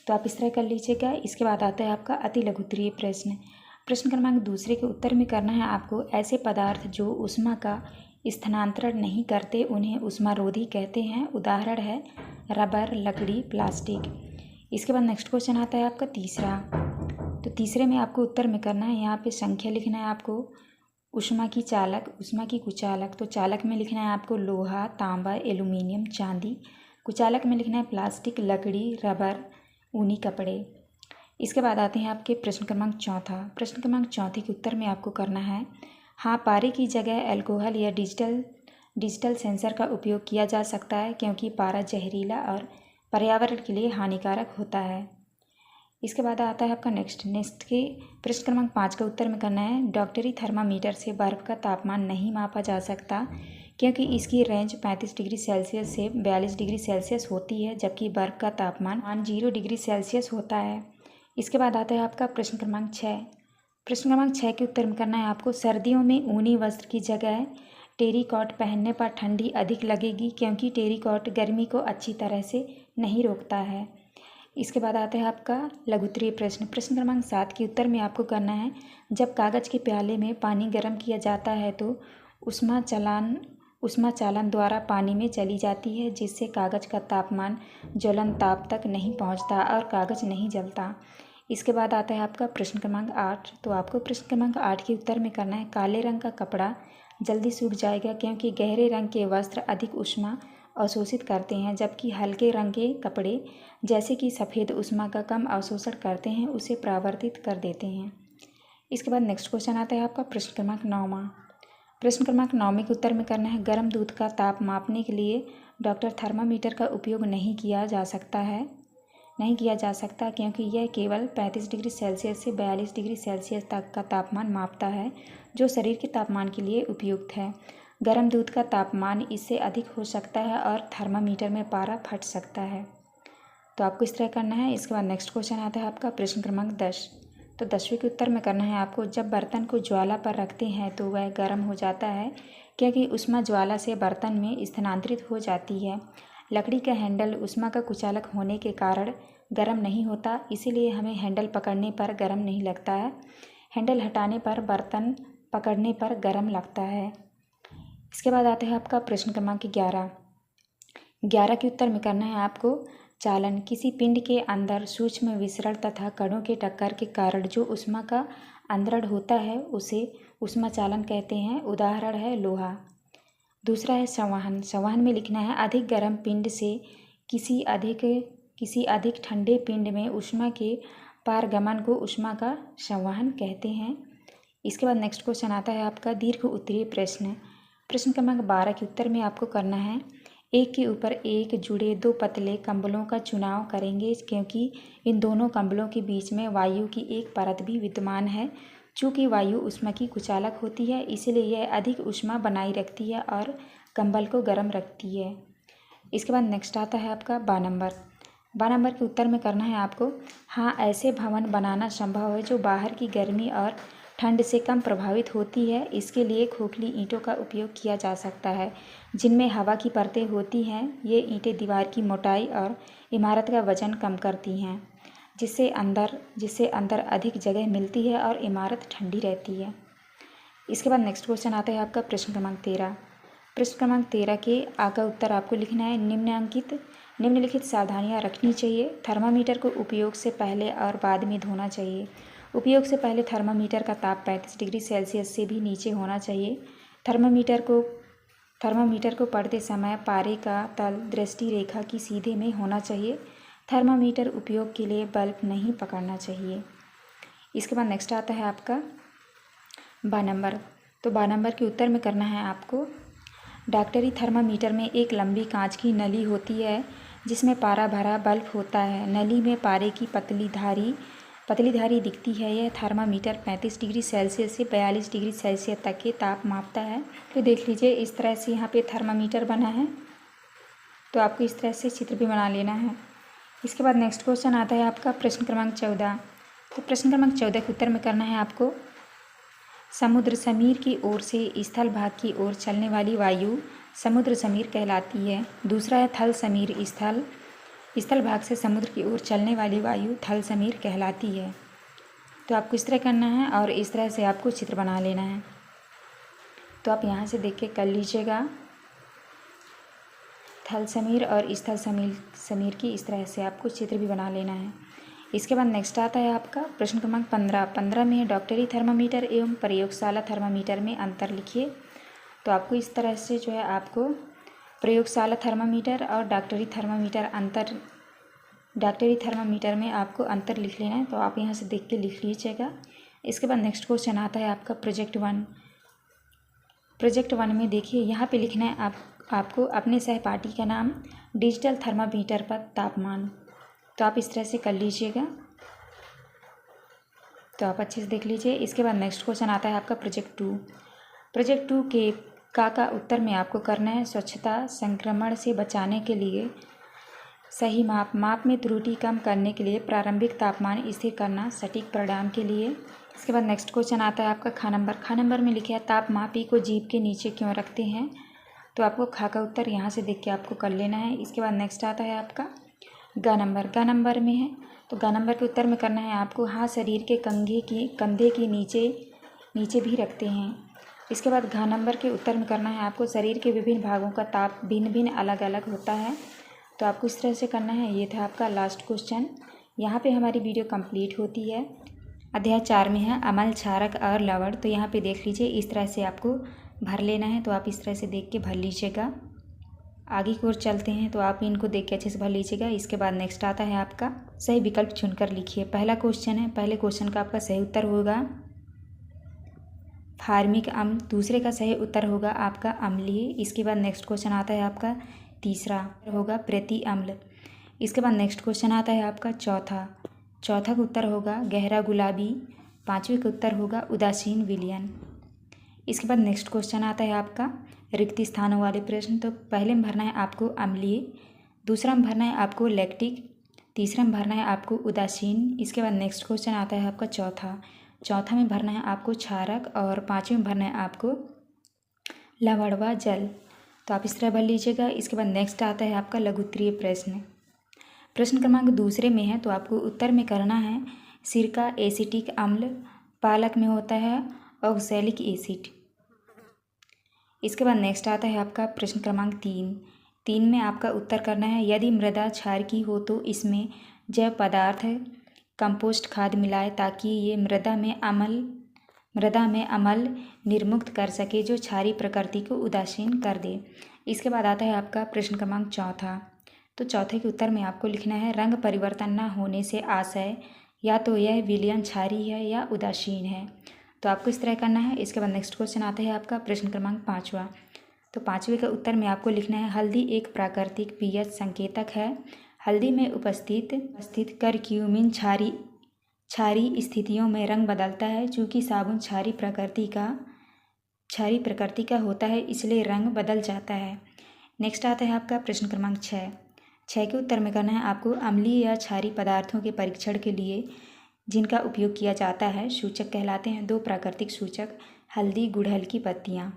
तो आप इस तरह कर लीजिएगा। इसके बाद आता है आपका अति लघुत्तरीय प्रश्न क्रमांक दूसरे के उत्तर में करना है आपको ऐसे पदार्थ जो ऊष्मा का स्थानांतरण नहीं करते उन्हें ऊष्मारोधी कहते हैं। उदाहरण है रबर, लकड़ी, प्लास्टिक। इसके बाद नेक्स्ट क्वेश्चन आता है आपका तीसरा। तो तीसरे में आपको उत्तर में करना है, यहाँ पे संख्या लिखना है आपको ऊष्मा की चालक, ऊष्मा की कुचालक। तो चालक में लिखना है आपको लोहा, तांबा, एल्यूमिनियम, चांदी। कुचालक में लिखना है प्लास्टिक, लकड़ी, रबर, ऊनी कपड़े। इसके बाद आते हैं आपके प्रश्न क्रमांक चौथे के उत्तर में आपको करना है हाँ, पारे की जगह अल्कोहल या डिजिटल सेंसर का उपयोग किया जा सकता है क्योंकि पारा जहरीला और पर्यावरण के लिए हानिकारक होता है। इसके बाद आता है आपका नेक्स्ट के प्रश्न क्रमांक 5 का उत्तर में करना है डॉक्टरी थर्मामीटर से बर्फ़ का तापमान नहीं मापा जा सकता क्योंकि इसकी रेंज 35 डिग्री सेल्सियस से 42 डिग्री सेल्सियस होती है, जबकि बर्फ़ का तापमान 0 डिग्री सेल्सियस होता है। इसके बाद आता है आपका प्रश्न क्रमांक 6 के उत्तर में करना है आपको सर्दियों में ऊनी वस्त्र की जगह टेरिकॉट पहनने पर ठंडी अधिक लगेगी क्योंकि टेरिकॉट गर्मी को अच्छी तरह से नहीं रोकता है। इसके बाद आता है आपका लघुत्तरीय प्रश्न क्रमांक 7 के उत्तर में आपको करना है जब कागज़ के प्याले में पानी गर्म किया जाता है तो ऊष्मा चालन द्वारा पानी में चली जाती है, जिससे कागज़ का तापमान ज्वलन ताप तक नहीं पहुंचता और कागज़ नहीं जलता। इसके बाद आता है आपका प्रश्न क्रमांक 8। तो आपको प्रश्न क्रमांक 8 के उत्तर में करना है काले रंग का कपड़ा जल्दी सूख जाएगा क्योंकि गहरे रंग के वस्त्र अधिक ऊष्मा अवशोषित करते हैं, जबकि हल्के रंग के कपड़े जैसे कि सफ़ेद ऊष्मा का कम अवशोषण करते हैं, उसे परावर्तित कर देते हैं। इसके बाद नेक्स्ट क्वेश्चन आता है आपका प्रश्न क्रमांक 9 के उत्तर में करना है गर्म दूध का ताप मापने के लिए डॉक्टर थर्मामीटर का उपयोग नहीं किया जा सकता क्योंकि यह केवल 35 डिग्री सेल्सियस से 42 डिग्री सेल्सियस तक का तापमान मापता है, जो शरीर के तापमान के लिए उपयुक्त है। गर्म दूध का तापमान इससे अधिक हो सकता है और थर्मामीटर में पारा फट सकता है। तो आपको इस तरह करना है। इसके बाद नेक्स्ट क्वेश्चन आता है आपका प्रश्न क्रमांक 10। तो 10वें के उत्तर में करना है आपको जब बर्तन को ज्वाला पर रखते हैं तो वह गर्म हो जाता है क्योंकि ऊष्मा ज्वाला से बर्तन में स्थानांतरित हो जाती है। लकड़ी का हैंडल ऊष्मा का कुचालक होने के कारण गर्म नहीं होता, इसीलिए हमें हैंडल पकड़ने पर गर्म नहीं लगता है। हैंडल हटाने पर बर्तन पकड़ने पर गर्म लगता है। इसके बाद आता है आपका प्रश्न क्रमांक 11 के उत्तर में करना है आपको चालन किसी पिंड के अंदर सूक्ष्म विसरण तथा कणों के टक्कर के कारण जो ऊष्मा का अंतरण होता है उसे ऊष्मा चालन कहते हैं। उदाहरण है लोहा। दूसरा है संवहन में लिखना है अधिक गर्म पिंड से किसी अधिक ठंडे पिंड में ऊष्मा के पारगमन को ऊष्मा का संवहन कहते हैं। इसके बाद नेक्स्ट क्वेश्चन आता है आपका दीर्घ उत्तरीय प्रश्न क्रमांक 12 के उत्तर में आपको करना है एक के ऊपर एक जुड़े 2 पतले कंबलों का चुनाव करेंगे क्योंकि इन दोनों कंबलों के बीच में वायु की एक परत भी विद्यमान है। चूँकि वायु ऊष्मा की कुचालक होती है, इसलिए यह अधिक ऊष्मा बनाए रखती है और कंबल को गर्म रखती है। इसके बाद नेक्स्ट आता है आपका 12 नंबर के उत्तर में करना है आपको हाँ, ऐसे भवन बनाना संभव है जो बाहर की गर्मी और ठंड से कम प्रभावित होती है। इसके लिए खोखली ईंटों का उपयोग किया जा सकता है जिनमें हवा की परतें होती हैं। ये ईंटें दीवार की मोटाई और इमारत का वजन कम करती हैं, जिससे अंदर अधिक जगह मिलती है और इमारत ठंडी रहती है। इसके बाद नेक्स्ट क्वेश्चन आता है आपका प्रश्न क्रमांक 13। प्रश्न क्रमांक 13 के आ का उत्तर आपको लिखना है। निम्नलिखित सावधानियां रखनी चाहिए। थर्मामीटर को उपयोग से पहले और बाद में धोना चाहिए। उपयोग से पहले थर्मामीटर का ताप 35 डिग्री सेल्सियस से भी नीचे होना चाहिए। थर्मामीटर को पढ़ते समय पारे का तल दृष्टि रेखा की सीधे में होना चाहिए। थर्मामीटर उपयोग के लिए बल्ब नहीं पकड़ना चाहिए। इसके बाद नेक्स्ट आता है आपका 12 नंबर। तो 12 नंबर के उत्तर में करना है आपको। डॉक्टरी थर्मामीटर में एक लंबी कांच की नली होती है जिसमें पारा भरा बल्ब होता है। नली में पारे की पतली धारी दिखती है। यह थर्मामीटर 35 डिग्री सेल्सियस से 42 डिग्री सेल्सियस तक के ताप मापता है। तो देख लीजिए इस तरह से यहाँ पे थर्मामीटर बना है, तो आपको इस तरह से चित्र भी बना लेना है। इसके बाद नेक्स्ट क्वेश्चन आता है आपका प्रश्न क्रमांक 14। तो प्रश्न क्रमांक 14 के उत्तर में करना है आपको। समुद्र समीर की ओर से स्थल भाग की ओर चलने वाली वायु समुद्र समीर कहलाती है। दूसरा है थल समीर। स्थल भाग से समुद्र की ओर चलने वाली वायु थल समीर कहलाती है। तो आपको इस तरह करना है और इस तरह से आपको चित्र बना लेना है। तो आप यहाँ से देख के कर लीजिएगा। थल समीर और स्थल समीर की इस तरह से आपको चित्र भी बना लेना है। इसके बाद नेक्स्ट आता है आपका प्रश्न क्रमांक 15। 15 में है डॉक्टरी थर्मामीटर एवं प्रयोगशाला थर्मामीटर में अंतर लिखिए। तो आपको इस तरह से जो है आपको प्रयोगशाला थर्मामीटर और डॉक्टरी थर्मामीटर में आपको अंतर लिख लेना है। तो आप यहाँ से देख के लिख लीजिएगा। इसके बाद नेक्स्ट क्वेश्चन आता है आपका प्रोजेक्ट 1। प्रोजेक्ट 1 में देखिए यहाँ पे लिखना है आपको अपने सहपाठी का नाम, डिजिटल थर्मामीटर पर तापमान। तो आप इस तरह से कर लीजिएगा। तो आप अच्छे से देख लीजिए। इसके बाद नेक्स्ट क्वेश्चन आता है आपका प्रोजेक्ट 2। प्रोजेक्ट 2 के का उत्तर में आपको करना है स्वच्छता संक्रमण से बचाने के लिए सही माप में त्रुटि कम करने के लिए प्रारंभिक तापमान स्थिर करना सटीक परिणाम के लिए। इसके बाद नेक्स्ट क्वेश्चन आता है आपका खा नंबर में लिखा है तापमापी को जीभ के नीचे क्यों रखते हैं। तो आपको खा का उत्तर यहाँ से देख के आपको कर लेना है। इसके बाद नेक्स्ट आता है आपका गा नंबर में है। तो गा नंबर के उत्तर में करना है आपको हाँ शरीर के कंधे के नीचे भी रखते हैं। इसके बाद घा नंबर के उत्तर में करना है आपको शरीर के विभिन्न भागों का ताप भिन्न अलग अलग होता है। तो आपको इस तरह से करना है। ये था आपका लास्ट क्वेश्चन। यहाँ पे हमारी वीडियो कंप्लीट होती है। अध्याय 4 में है अम्ल, क्षारक और लवण। तो यहाँ पे देख लीजिए इस तरह से आपको भर लेना है। तो आप इस तरह से देख के भर लीजिएगा। आगे की ओर चलते हैं तो आप इनको देख के अच्छे से भर लीजिएगा। इसके बाद नेक्स्ट आता है आपका सही विकल्प चुनकर लिखिए। पहला क्वेश्चन है, पहले क्वेश्चन का आपका सही उत्तर होगा फार्मिक अम्ल। दूसरे का सही उत्तर होगा आपका अम्लीय। इसके बाद नेक्स्ट क्वेश्चन आता है आपका तीसरा होगा प्रति अम्ल। इसके बाद नेक्स्ट क्वेश्चन आता है आपका चौथा का उत्तर होगा गहरा गुलाबी। पाँचवें का उत्तर होगा उदासीन विलयन। इसके बाद नेक्स्ट क्वेश्चन आता है आपका रिक्त स्थानों वाले प्रश्न। तो पहले में भरना है आपको अम्लीय, दूसरा में भरना है आपको लैक्टिक, तीसरा में भरना है आपको उदासीन। इसके बाद नेक्स्ट क्वेश्चन आता है आपका चौथा में भरना है आपको क्षारक और पाँचवें में भरना है आपको लवण व जल। तो आप इस तरह भर लीजिएगा। इसके बाद नेक्स्ट आता है आपका लघुत्तरीय प्रश्न क्रमांक दूसरे में है। तो आपको उत्तर में करना है सिरका एसिटिक अम्ल, पालक में होता है ऑक्सैलिक एसिड। इसके बाद नेक्स्ट आता है आपका प्रश्न क्रमांक 3 में आपका उत्तर करना है यदि मृदा क्षार की हो तो इसमें जैव पदार्थ कंपोस्ट खाद मिलाए ताकि ये मृदा में अम्ल निर्मुक्त कर सके जो क्षारीय प्रकृति को उदासीन कर दे। इसके बाद आता है आपका प्रश्न क्रमांक चौथा। तो चौथे के उत्तर में आपको लिखना है रंग परिवर्तन न होने से आशय या तो यह विलयन क्षारीय है या उदासीन है। तो आपको इस तरह करना है। इसके बाद नेक्स्ट क्वेश्चन आता है आपका प्रश्न क्रमांक 5वां। तो 5वें का उत्तर में आपको लिखना है हल्दी एक प्राकृतिक पीएच संकेतक है। हल्दी में उपस्थित करक्यूमिन क्षारीय स्थितियों में रंग बदलता है। चूँकि साबुन क्षारीय प्रकृति का होता है इसलिए रंग बदल जाता है। नेक्स्ट आता है आपका प्रश्न क्रमांक 6 के उत्तर में करना है आपको अम्लीय या क्षारीय पदार्थों के परीक्षण के लिए जिनका उपयोग किया जाता है सूचक कहलाते हैं 2 प्राकृतिक सूचक, हल्दी, गुड़हल की पत्तियाँ।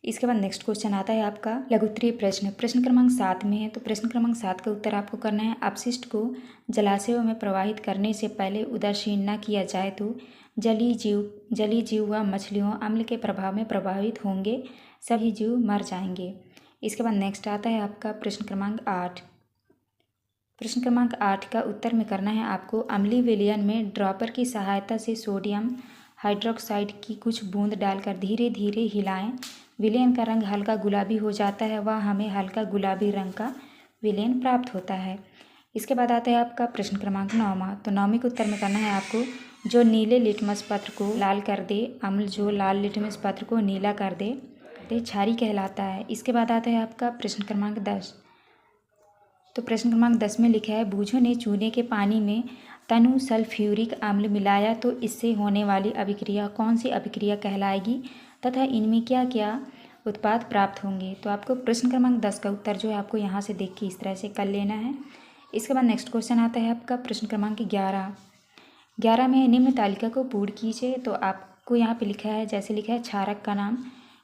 इसके बाद नेक्स्ट क्वेश्चन आता है आपका लघुत्तरीय प्रश्न क्रमांक 7 में है। तो प्रश्न क्रमांक 7 का उत्तर आपको करना है अपशिष्ट को जलाशयों में प्रवाहित करने से पहले उदासीन न किया जाए तो जलीय जीव व मछलियों अम्ल के प्रभाव में प्रभावित होंगे, सभी जीव मर जाएंगे। इसके बाद नेक्स्ट आता है आपका प्रश्न क्रमांक 8। प्रश्न क्रमांक 8 का उत्तर में करना है आपको, अम्लीय विलयन में ड्रॉपर की सहायता से सोडियम हाइड्रोक्साइड की कुछ बूंद डालकर धीरे धीरे हिलाएं। विलयन का रंग हल्का गुलाबी हो जाता है व हमें हल्का गुलाबी रंग का विलयन प्राप्त होता है। इसके बाद आता है आपका प्रश्न क्रमांक 9वां। तो 9वीं के उत्तर में करना है आपको, जो नीले लिटमस पत्र को लाल कर दे, अम्ल जो लाल लिटमस पत्र को नीला कर दे, तो क्षारीय कहलाता है। इसके बाद आता है आपका प्रश्न क्रमांक 10। तो प्रश्न क्रमांक 10 में लिखा है, बूझों ने चूने के पानी में तनु सल्फ्यूरिक अम्ल मिलाया तो इससे होने वाली अभिक्रिया कौन सी अभिक्रिया कहलाएगी तथा इनमें क्या क्या उत्पाद प्राप्त होंगे। तो आपको प्रश्न क्रमांक 10 का उत्तर जो है आपको यहाँ से देख के इस तरह से कर लेना है। इसके बाद नेक्स्ट क्वेश्चन आता है आपका प्रश्न क्रमांक 11 में निम्न तालिका को पूर्ण कीजिए। तो आपको यहाँ पे लिखा है, जैसे लिखा है, क्षारक का नाम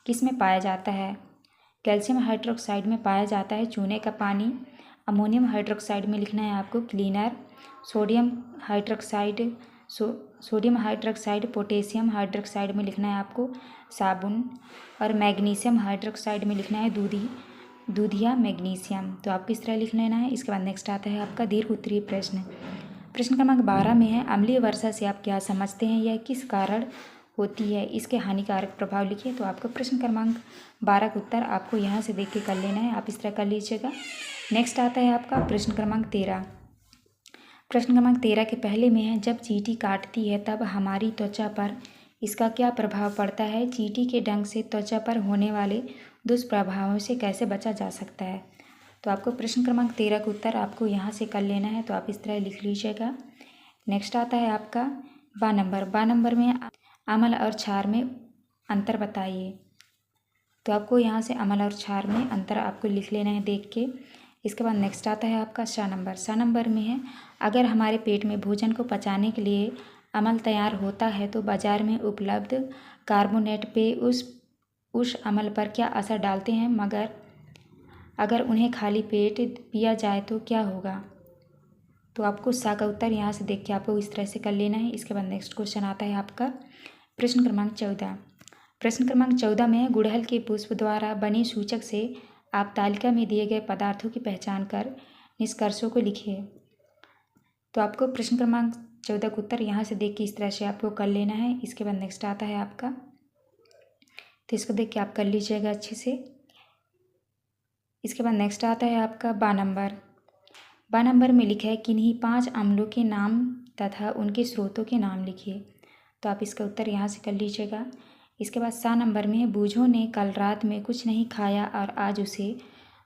किस में पाया जाता है। कैल्शियम हाइड्रोक्साइड में पाया जाता है चूने का पानी। अमोनियम हाइड्रोक्साइड में लिखना है आपको cleaner. Sodium hydroxide potassium hydroxide में लिखना है आपको साबुन। और मैग्नीशियम हाइड्रोक्साइड में लिखना है दूधिया मैग्नीशियम। तो आपको इस तरह लिख लेना है। इसके बाद नेक्स्ट आता है आपका दीर्घ उत्तरीय प्रश्न। प्रश्न क्रमांक 12 में है, अम्लीय वर्षा से आप क्या समझते हैं, यह किस कारण होती है, इसके हानिकारक प्रभाव लिखिए। तो आपका प्रश्न क्रमांक 12 का उत्तर आपको यहाँ से देख के कर लेना है, आप इस तरह कर लीजिएगा। नेक्स्ट आता है आपका प्रश्न क्रमांक 13। प्रश्न क्रमांक 13 के पहले में है, जब चींटी काटती है तब हमारी त्वचा पर इसका क्या प्रभाव पड़ता है, चींटी के डंक से त्वचा पर होने वाले दुष्प्रभावों से कैसे बचा जा सकता है। तो आपको प्रश्न क्रमांक 13 का उत्तर आपको यहाँ से कर लेना है, तो आप इस तरह लिख लीजिएगा। नेक्स्ट आता है आपका 12 नंबर में अम्ल और क्षार में अंतर बताइए। तो आपको यहाँ से अम्ल और क्षार में अंतर आपको लिख लेना है देख के। इसके बाद नेक्स्ट आता है आपका 6 नंबर में है, अगर हमारे पेट में भोजन को पचाने के लिए अम्ल तैयार होता है तो बाजार में उपलब्ध कार्बोनेट पे उस अम्ल पर क्या असर डालते हैं, मगर अगर उन्हें खाली पेट पिया जाए तो क्या होगा। तो आपको सा का उत्तर यहाँ से देख के आपको इस तरह से कर लेना है। इसके बाद नेक्स्ट क्वेश्चन आता है आपका प्रश्न क्रमांक 14। प्रश्न क्रमांक 14 में गुड़हल के पुष्प द्वारा बने सूचक से आप तालिका में दिए गए पदार्थों की पहचान कर निष्कर्षों को लिखिए। तो आपको प्रश्न क्रमांक 14 का उत्तर यहाँ से देख के इस तरह से आपको कर लेना है। इसके बाद नेक्स्ट आता है आपका, तो इसको देख के आप कर लीजिएगा अच्छे से। इसके बाद नेक्स्ट आता है आपका 12 नंबर में लिखा है, किन्हीं 5 अम्लों के नाम तथा उनके स्रोतों के नाम लिखिए। तो आप इसका उत्तर यहाँ से कर लीजिएगा। इसके बाद 7 नंबर में है, बूझों ने कल रात में कुछ नहीं खाया और आज उसे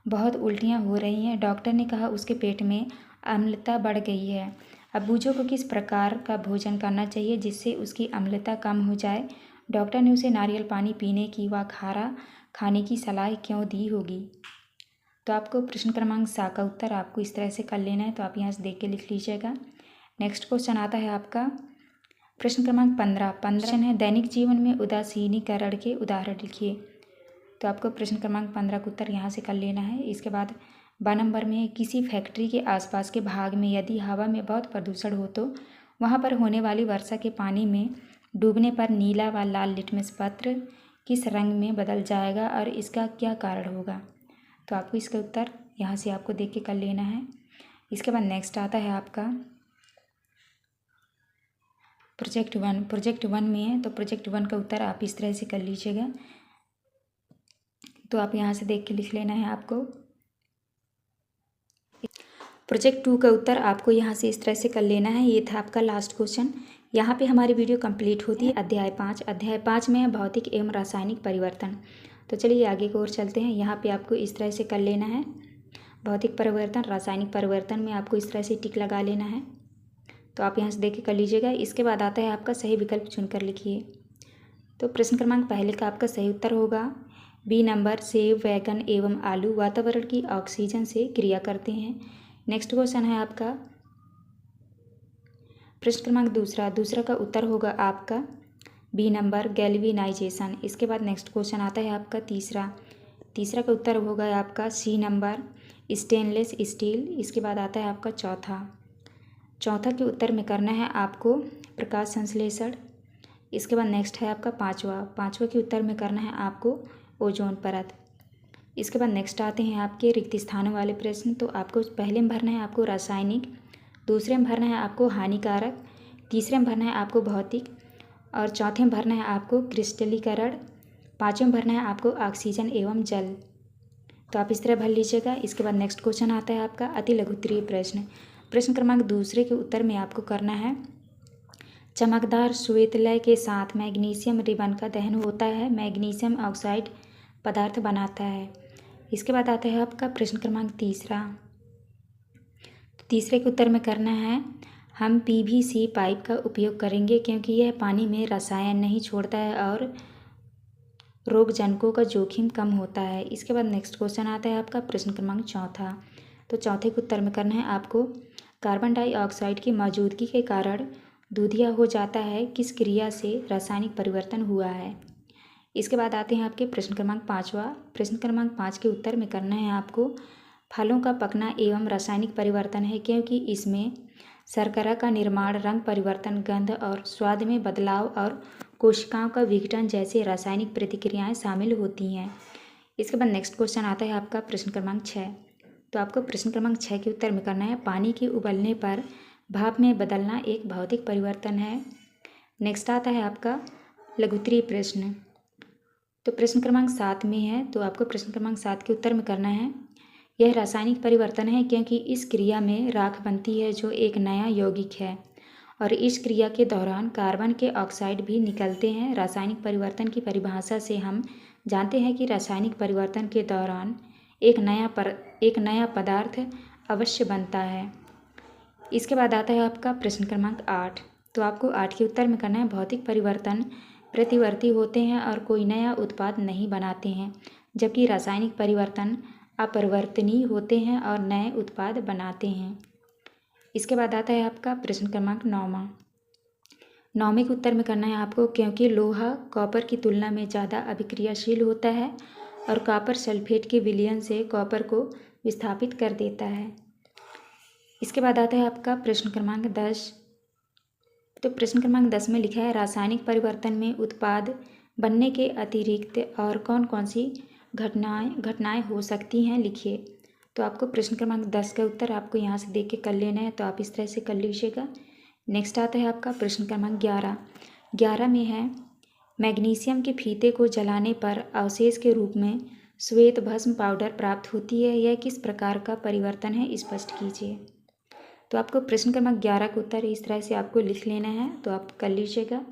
बहुत उल्टियाँ हो रही हैं। डॉक्टर ने कहा उसके पेट में अम्लता बढ़ गई है। अब बूझों को किस प्रकार का भोजन करना चाहिए जिससे उसकी अम्लता कम हो जाए। डॉक्टर ने उसे नारियल पानी पीने की व खारा खाने की सलाह क्यों दी होगी। तो आपको प्रश्न क्रमांक 7 का उत्तर आपको इस तरह से कर लेना है, तो आप यहाँ से देख के लिख लीजिएगा। नेक्स्ट क्वेश्चन आता है आपका प्रश्न क्रमांक 15 है, दैनिक जीवन में उदासीनीकरण के उदाहरण लिखिए। तो आपको प्रश्न क्रमांक 15 का उत्तर यहाँ से कर लेना है। इसके बाद 12 नंबर में, किसी फैक्ट्री के आसपास के भाग में यदि हवा में बहुत प्रदूषण हो तो वहाँ पर होने वाली वर्षा के पानी में डूबने पर नीला व लाल लिटमस पत्र किस रंग में बदल जाएगा और इसका क्या कारण होगा। तो आपको इसका उत्तर यहाँ से आपको देख के कर लेना है। इसके बाद नेक्स्ट आता है आपका प्रोजेक्ट 1 में है, तो प्रोजेक्ट 1 का उत्तर आप इस तरह से कर लीजिएगा। तो आप यहाँ से देख के लिख लेना है आपको। प्रोजेक्ट 2 का उत्तर आपको यहाँ से इस तरह से कर लेना है। ये था आपका लास्ट क्वेश्चन। यहाँ पे हमारी वीडियो कंप्लीट होती है। अध्याय 5 में है भौतिक एवं रासायनिक परिवर्तन। तो चलिए आगे की ओर चलते हैं। यहाँ पे आपको इस तरह से कर लेना है, भौतिक परिवर्तन, रासायनिक परिवर्तन में आपको इस तरह से टिक लगा लेना है। तो आप यहाँ से देख के कर लीजिएगा। इसके बाद आता है आपका सही विकल्प चुनकर लिखिए। तो प्रश्न क्रमांक पहले का आपका सही उत्तर होगा बी नंबर, सेब, वैगन एवं आलू वातावरण की ऑक्सीजन से क्रिया करते हैं। नेक्स्ट क्वेश्चन है आपका प्रश्न क्रमांक दूसरा का उत्तर होगा आपका बी नंबर, गैल्वेनाइजेशन। इसके बाद नेक्स्ट क्वेश्चन आता है आपका तीसरा का उत्तर होगा आपका सी नंबर, स्टेनलेस स्टील। इसके बाद आता है आपका चौथा के उत्तर में करना है आपको प्रकाश संश्लेषण। इसके बाद नेक्स्ट है आपका पाँचवा के उत्तर में करना है आपको ओजोन परत। इसके बाद नेक्स्ट आते हैं आपके रिक्त स्थानों वाले प्रश्न। तो आपको पहले में भरना है आपको रासायनिक, दूसरे में भरना है आपको हानिकारक, तीसरे में भरना है आपको भौतिक और चौथे में भरना है आपको क्रिस्टलीकरण, पाँचवें में भरना है आपको ऑक्सीजन एवं जल। तो आप इस तरह भर लीजिएगा। इसके बाद नेक्स्ट क्वेश्चन आता है आपका अति लघुत्तरीय प्रश्न। प्रश्न क्रमांक दूसरे के उत्तर में आपको करना है चमकदार श्वेतलय के साथ मैग्नीशियम रिबन का दहन होता है, मैग्नीशियम ऑक्साइड पदार्थ बनाता है। इसके बाद आता है आपका प्रश्न क्रमांक तीसरा। तीसरे के उत्तर में करना है हम पीवीसी पाइप का उपयोग करेंगे क्योंकि यह पानी में रसायन नहीं छोड़ता है और रोगजनकों का जोखिम कम होता है। इसके बाद नेक्स्ट क्वेश्चन आता है आपका प्रश्न क्रमांक चौथा। तो चौथे के उत्तर में करना है आपको कार्बन डाइऑक्साइड की मौजूदगी के कारण दूधिया हो जाता है, किस क्रिया से रासायनिक परिवर्तन हुआ है। इसके बाद आते हैं आपके प्रश्न क्रमांक पाँचवा। प्रश्न क्रमांक 5 के उत्तर में करना है आपको फलों का पकना एवं रासायनिक परिवर्तन है क्योंकि इसमें शर्करा का निर्माण, रंग परिवर्तन, गंध और स्वाद में बदलाव और कोशिकाओं का विघटन जैसे रासायनिक प्रतिक्रियाएं शामिल होती हैं। इसके बाद नेक्स्ट क्वेश्चन आता है आपका प्रश्न क्रमांक 6। तो आपको प्रश्न क्रमांक 6 के उत्तर में करना है पानी के उबलने पर भाप में बदलना एक भौतिक परिवर्तन है। नेक्स्ट आता है आपका लघुत्तरीय प्रश्न। तो प्रश्न क्रमांक 7 में है। तो आपको प्रश्न क्रमांक 7 के उत्तर में करना है यह रासायनिक परिवर्तन है क्योंकि इस क्रिया में राख बनती है जो एक नया यौगिक है और इस क्रिया के दौरान कार्बन के ऑक्साइड भी निकलते हैं। रासायनिक परिवर्तन की परिभाषा से हम जानते हैं कि रासायनिक परिवर्तन के दौरान एक नया पदार्थ अवश्य बनता है। इसके बाद आता है आपका प्रश्न क्रमांक 8। तो आपको 8 के उत्तर में करना है भौतिक परिवर्तन प्रतिवर्ती होते हैं और कोई नया उत्पाद नहीं बनाते हैं, जबकि रासायनिक परिवर्तन अपरिवर्तनीय होते हैं और नए उत्पाद बनाते हैं। इसके बाद आता है आपका प्रश्न क्रमांक 9वें के उत्तर में करना है आपको क्योंकि लोहा कॉपर की तुलना में ज़्यादा अभिक्रियाशील होता है और कॉपर सल्फेट के विलयन से कॉपर को विस्थापित कर देता है। इसके बाद आता है आपका प्रश्न क्रमांक 10। तो प्रश्न क्रमांक 10 में लिखा है रासायनिक परिवर्तन में उत्पाद बनने के अतिरिक्त और कौन कौन सी घटनाएं हो सकती हैं, लिखिए। तो आपको प्रश्न क्रमांक 10 का उत्तर आपको यहाँ से देख के कर लेना है, तो आप इस तरह से कर लीजिएगा। नेक्स्ट आता है आपका प्रश्न क्रमांक 11 में है मैग्नीशियम के फीते को जलाने पर अवशेष के रूप में श्वेत भस्म पाउडर प्राप्त होती है, यह किस प्रकार का परिवर्तन है, स्पष्ट कीजिए। तो आपको प्रश्न क्रमांक 11 का उत्तर इस तरह से आपको लिख लेना है, तो आप कर लीजिएगा।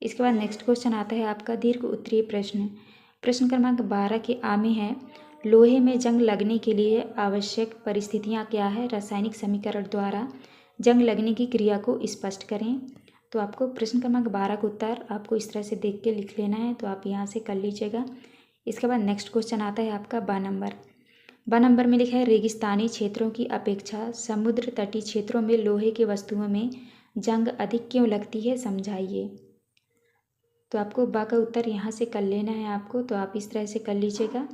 इसके बाद नेक्स्ट क्वेश्चन आता है आपका दीर्घ उत्तरीय प्रश्न। प्रश्न क्रमांक 12 के आ में है लोहे में जंग लगने के लिए आवश्यक परिस्थितियां क्या है, रासायनिक समीकरण द्वारा जंग लगने की क्रिया को स्पष्ट करें। तो आपको प्रश्न क्रमांक 12 का उत्तर आपको इस तरह से देख के लिख लेना है, तो आप यहाँ से कर लीजिएगा। इसके बाद नेक्स्ट क्वेश्चन आता है आपका 12 नंबर में लिखा है रेगिस्तानी क्षेत्रों की अपेक्षा समुद्र तटीय क्षेत्रों में लोहे की वस्तुओं में जंग अधिक क्यों लगती है, समझाइए। तो आपको बा का उत्तर यहाँ से कर लेना है आपको, तो आप इस तरह से कर लीजिएगा।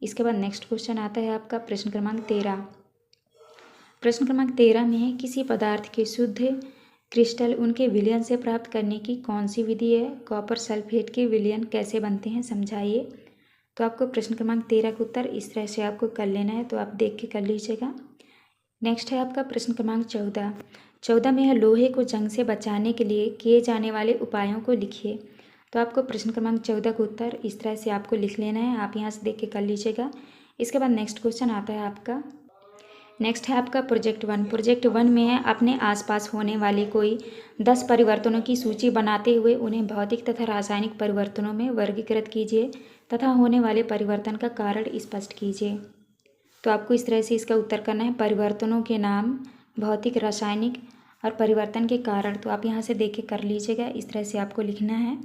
इसके बाद नेक्स्ट क्वेश्चन आता है आपका प्रश्न क्रमांक 13। प्रश्न क्रमांक 13 में है किसी पदार्थ के शुद्ध क्रिस्टल उनके विलयन से प्राप्त करने की कौन सी विधि है, कॉपर सल्फेट के विलयन कैसे बनते हैं, समझाइए। तो आपको प्रश्न क्रमांक 13 का उत्तर इस तरह से आपको कर लेना है, तो आप देख के कर लीजिएगा। नेक्स्ट है आपका प्रश्न क्रमांक 14 में है लोहे को जंग से बचाने के लिए किए जाने वाले उपायों को लिखिए। तो आपको प्रश्न क्रमांक 14 का उत्तर इस तरह से आपको लिख लेना है, आप यहाँ से देख के कर लीजिएगा। इसके बाद नेक्स्ट क्वेश्चन आता है आपका, नेक्स्ट है आपका प्रोजेक्ट 1 में है अपने आसपास होने वाले कोई 10 परिवर्तनों की सूची बनाते हुए उन्हें भौतिक तथा रासायनिक परिवर्तनों में वर्गीकृत कीजिए तथा होने वाले परिवर्तन का कारण स्पष्ट कीजिए। तो आपको इस तरह से इसका उत्तर करना है परिवर्तनों के नाम, भौतिक, रासायनिक और परिवर्तन के कारण। तो आप यहाँ से देख के कर लीजिएगा, इस तरह से आपको लिखना है।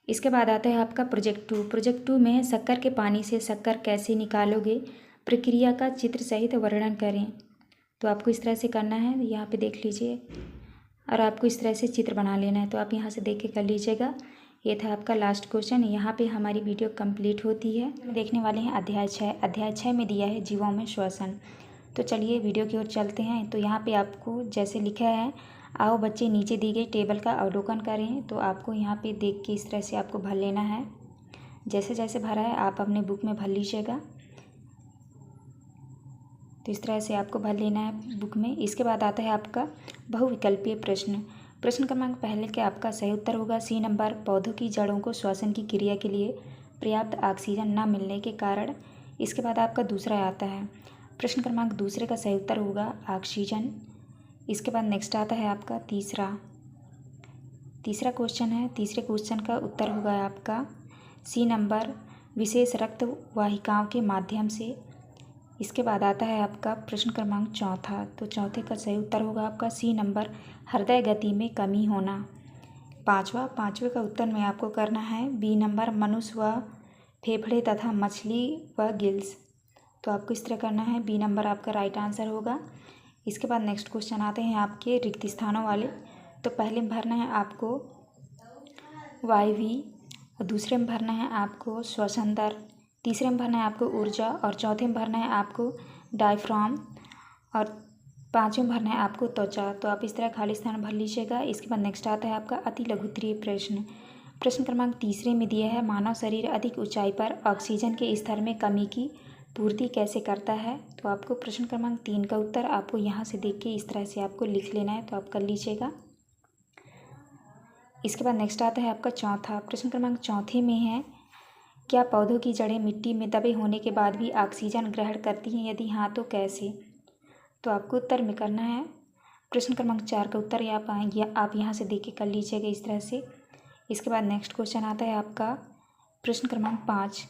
इसके बाद आता है आपका प्रोजेक्ट 2 में है शक्कर के पानी से शक्कर कैसे निकालोगे, प्रक्रिया का चित्र सहित वर्णन करें। तो आपको इस तरह से करना है, यहाँ पे देख लीजिए, और आपको इस तरह से चित्र बना लेना है, तो आप यहाँ से देख के कर लीजिएगा। ये था आपका लास्ट क्वेश्चन। यहाँ पे हमारी वीडियो कंप्लीट होती है। देखने वाले हैं अध्याय 6 में दिया है जीवों में श्वसन। तो चलिए वीडियो की ओर चलते हैं। तो यहाँ पे आपको जैसे लिखा है आओ बच्चे नीचे दी गई टेबल का अवलोकन करें। तो आपको यहाँ पे देख के इस तरह से आपको भर लेना है। जैसे जैसे भरा है आप अपने बुक में भर लीजिएगा। तो इस तरह से आपको भर लेना है बुक में। इसके बाद आता है आपका बहुविकल्पीय प्रश्न। प्रश्न क्रमांक पहले के आपका सही उत्तर होगा सी नंबर, पौधों की जड़ों को श्वसन की क्रिया के लिए पर्याप्त ऑक्सीजन न मिलने के कारण। इसके बाद आपका दूसरा आता है प्रश्न क्रमांक दूसरे का सही उत्तर होगा ऑक्सीजन। इसके बाद नेक्स्ट आता है आपका तीसरा क्वेश्चन है। तीसरे क्वेश्चन का उत्तर होगा आपका सी नंबर, विशेष रक्त वाहिकाओं के माध्यम से। इसके बाद आता है आपका प्रश्न क्रमांक चौथा। तो चौथे का सही उत्तर होगा आपका सी नंबर, हृदय गति में कमी होना। पाँचवें का उत्तर में आपको करना है बी नंबर, मनुष्य व फेफड़े तथा मछली व गिल्स। तो आपको इस तरह करना है, बी नंबर आपका राइट आंसर होगा। इसके बाद नेक्स्ट क्वेश्चन आते हैं आपके रिक्त स्थानों वाले। तो पहले में भरना है आपको वायवी, और दूसरे में भरना है आपको श्वसन दर, तीसरे में भरना है आपको ऊर्जा, और चौथे में भरना है आपको डायफ्राम, और पाँचवें में भरना है आपको त्वचा। तो आप इस तरह खाली स्थान भर लीजिएगा। इसके बाद नेक्स्ट आता है आपका अति लघुत्तरीय प्रश्न। प्रश्न क्रमांक तीसरे में दिया है मानव शरीर अधिक ऊंचाई पर ऑक्सीजन के स्तर में कमी की पूर्ति कैसे करता है। तो आपको प्रश्न क्रमांक 3 का उत्तर आपको यहाँ से देख के इस तरह से आपको लिख लेना है। तो आप कर लीजिएगा। इसके बाद नेक्स्ट आता है आपका चौथा। प्रश्न क्रमांक चौथे में है, क्या पौधों की जड़ें मिट्टी में दबे होने के बाद भी ऑक्सीजन ग्रहण करती हैं, यदि हाँ तो कैसे। तो आपको उत्तर में करना है प्रश्न क्रमांक 4 का उत्तर आप यहाँ से देख के कर लीजिएगा इस तरह से। इसके बाद नेक्स्ट क्वेश्चन आता है आपका प्रश्न क्रमांक 5।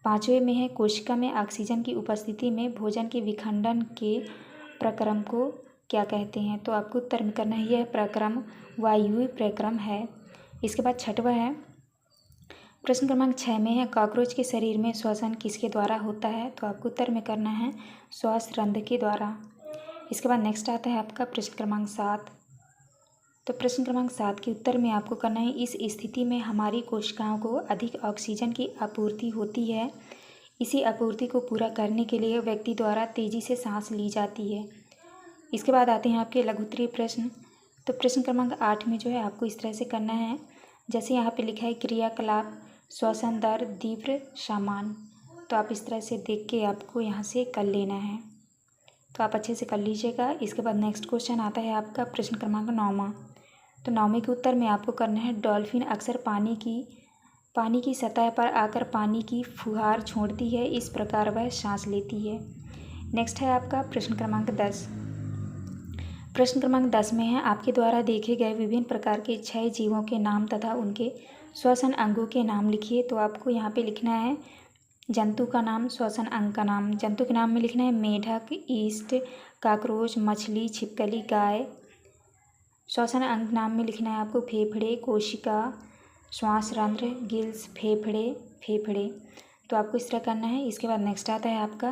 पाँचवें में है, कोशिका में ऑक्सीजन की उपस्थिति में भोजन के विखंडन के प्रक्रम को क्या कहते हैं। तो आपको उत्तर में करना है, यह प्रक्रम वायवीय प्रक्रम है। इसके बाद छठवां है, प्रश्न क्रमांक 6 में है, कॉकरोच के शरीर में श्वसन किसके द्वारा होता है। तो आपको उत्तर में करना है श्वास रंध्र के द्वारा। इसके बाद नेक्स्ट आता है आपका प्रश्न क्रमांक 7। तो प्रश्न क्रमांक 7 के उत्तर में आपको करना है, इस स्थिति में हमारी कोशिकाओं को अधिक ऑक्सीजन की आपूर्ति होती है। इसी आपूर्ति को पूरा करने के लिए व्यक्ति द्वारा तेज़ी से सांस ली जाती है। इसके बाद आते हैं आपके लघुत्तरीय प्रश्न। तो प्रश्न क्रमांक 8 में जो है आपको इस तरह से करना है, जैसे यहाँ पे लिखा है क्रियाकलाप श्वसन दर तीव्र सामान। तो आप इस तरह से देख के आपको यहाँ से कर लेना है। तो आप अच्छे से कर लीजिएगा। इसके बाद नेक्स्ट क्वेश्चन आता है आपका प्रश्न क्रमांक 9वां। तो 9वें के उत्तर में आपको करना है, डॉल्फिन अक्सर पानी की सतह पर आकर पानी की फुहार छोड़ती है, इस प्रकार वह सांस लेती है। नेक्स्ट है आपका प्रश्न क्रमांक 10। प्रश्न क्रमांक 10 में है, आपके द्वारा देखे गए विभिन्न प्रकार के 6 जीवों के नाम तथा उनके श्वसन अंगों के नाम लिखिए। तो आपको यहाँ पे लिखना है जंतु का नाम, श्वसन अंग का नाम। जंतु के नाम में लिखना है मेढक, ईस्ट, काकरोच, मछली, छिपकली, गाय। श्वसन अंग नाम में लिखना है आपको फेफड़े, कोशिका, श्वास रंध्र, गिल्स, फेफड़े। तो आपको इस तरह करना है। इसके बाद नेक्स्ट आता है आपका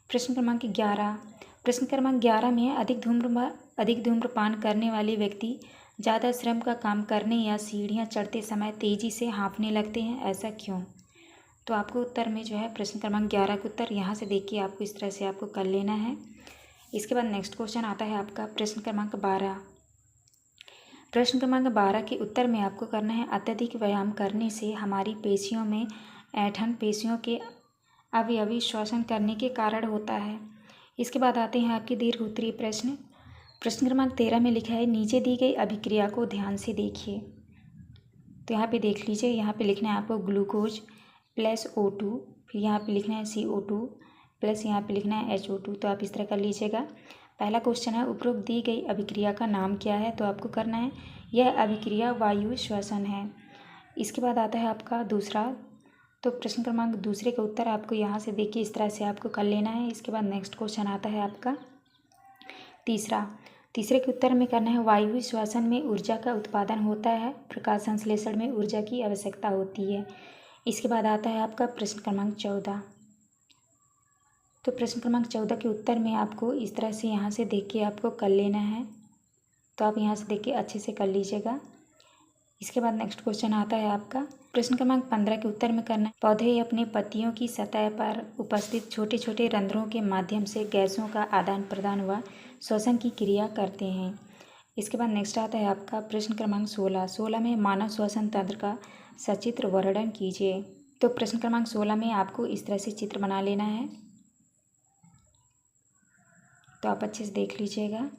प्रश्न क्रमांक 11। प्रश्न क्रमांक 11 में अधिक धूम्रपान करने वाले व्यक्ति ज़्यादा श्रम का काम करने या सीढ़ियाँ चढ़ते समय तेज़ी से हाँफने लगते हैं, ऐसा क्यों। तो आपको उत्तर में जो है प्रश्न क्रमांक 11 का उत्तर यहाँ से देख के आपको इस तरह से आपको कर लेना है। इसके बाद नेक्स्ट क्वेश्चन आता है आपका प्रश्न क्रमांक 12। प्रश्न क्रमांक 12 के उत्तर में आपको करना है, अत्यधिक व्यायाम करने से हमारी पेशियों में ऐंठन पेशियों के अवयवी श्वसन करने के कारण होता है। इसके बाद आते हैं आपके दीर्घ उत्तरीय प्रश्न। प्रश्न क्रमांक 13 में लिखा है, नीचे दी गई अभिक्रिया को ध्यान से देखिए। तो यहाँ पे देख लीजिए, यहाँ पे लिखना है आपको ग्लूकोज प्लस O2, फिर यहाँ पे लिखना है CO2 प्लस यहाँ पे लिखना है HO2। तो आप इस तरह कर लीजिएगा। पहला क्वेश्चन है, उपरोक्त दी गई अभिक्रिया का नाम क्या है। तो आपको करना है, यह अभिक्रिया वायु श्वसन है। इसके बाद आता है आपका दूसरा। तो प्रश्न क्रमांक दूसरे का उत्तर आपको यहाँ से देखिए इस तरह से आपको कर लेना है। इसके बाद नेक्स्ट क्वेश्चन आता है आपका तीसरे के उत्तर में करना है, वायु श्वसन में ऊर्जा का उत्पादन होता है, प्रकाश संश्लेषण में ऊर्जा की आवश्यकता होती है। इसके बाद आता है आपका प्रश्न क्रमांक 14। तो प्रश्न क्रमांक 14 के उत्तर में आपको इस तरह से यहाँ से देख के आपको कर लेना है। तो आप यहाँ से देख के अच्छे से कर लीजिएगा। इसके बाद नेक्स्ट क्वेश्चन आता है आपका प्रश्न क्रमांक 15 के उत्तर में करना है, पौधे अपने पत्तियों की सतह पर उपस्थित छोटे छोटे रंध्रों के माध्यम से गैसों का आदान प्रदान व श्वसन की क्रिया करते हैं। इसके बाद नेक्स्ट आता है आपका प्रश्न क्रमांक 16 में मानव श्वसन तंत्र का सचित्र वर्णन कीजिए। तो प्रश्न क्रमांक 16 में आपको इस तरह से चित्र बना लेना है, तो आप अच्छे से देख लीजिएगा।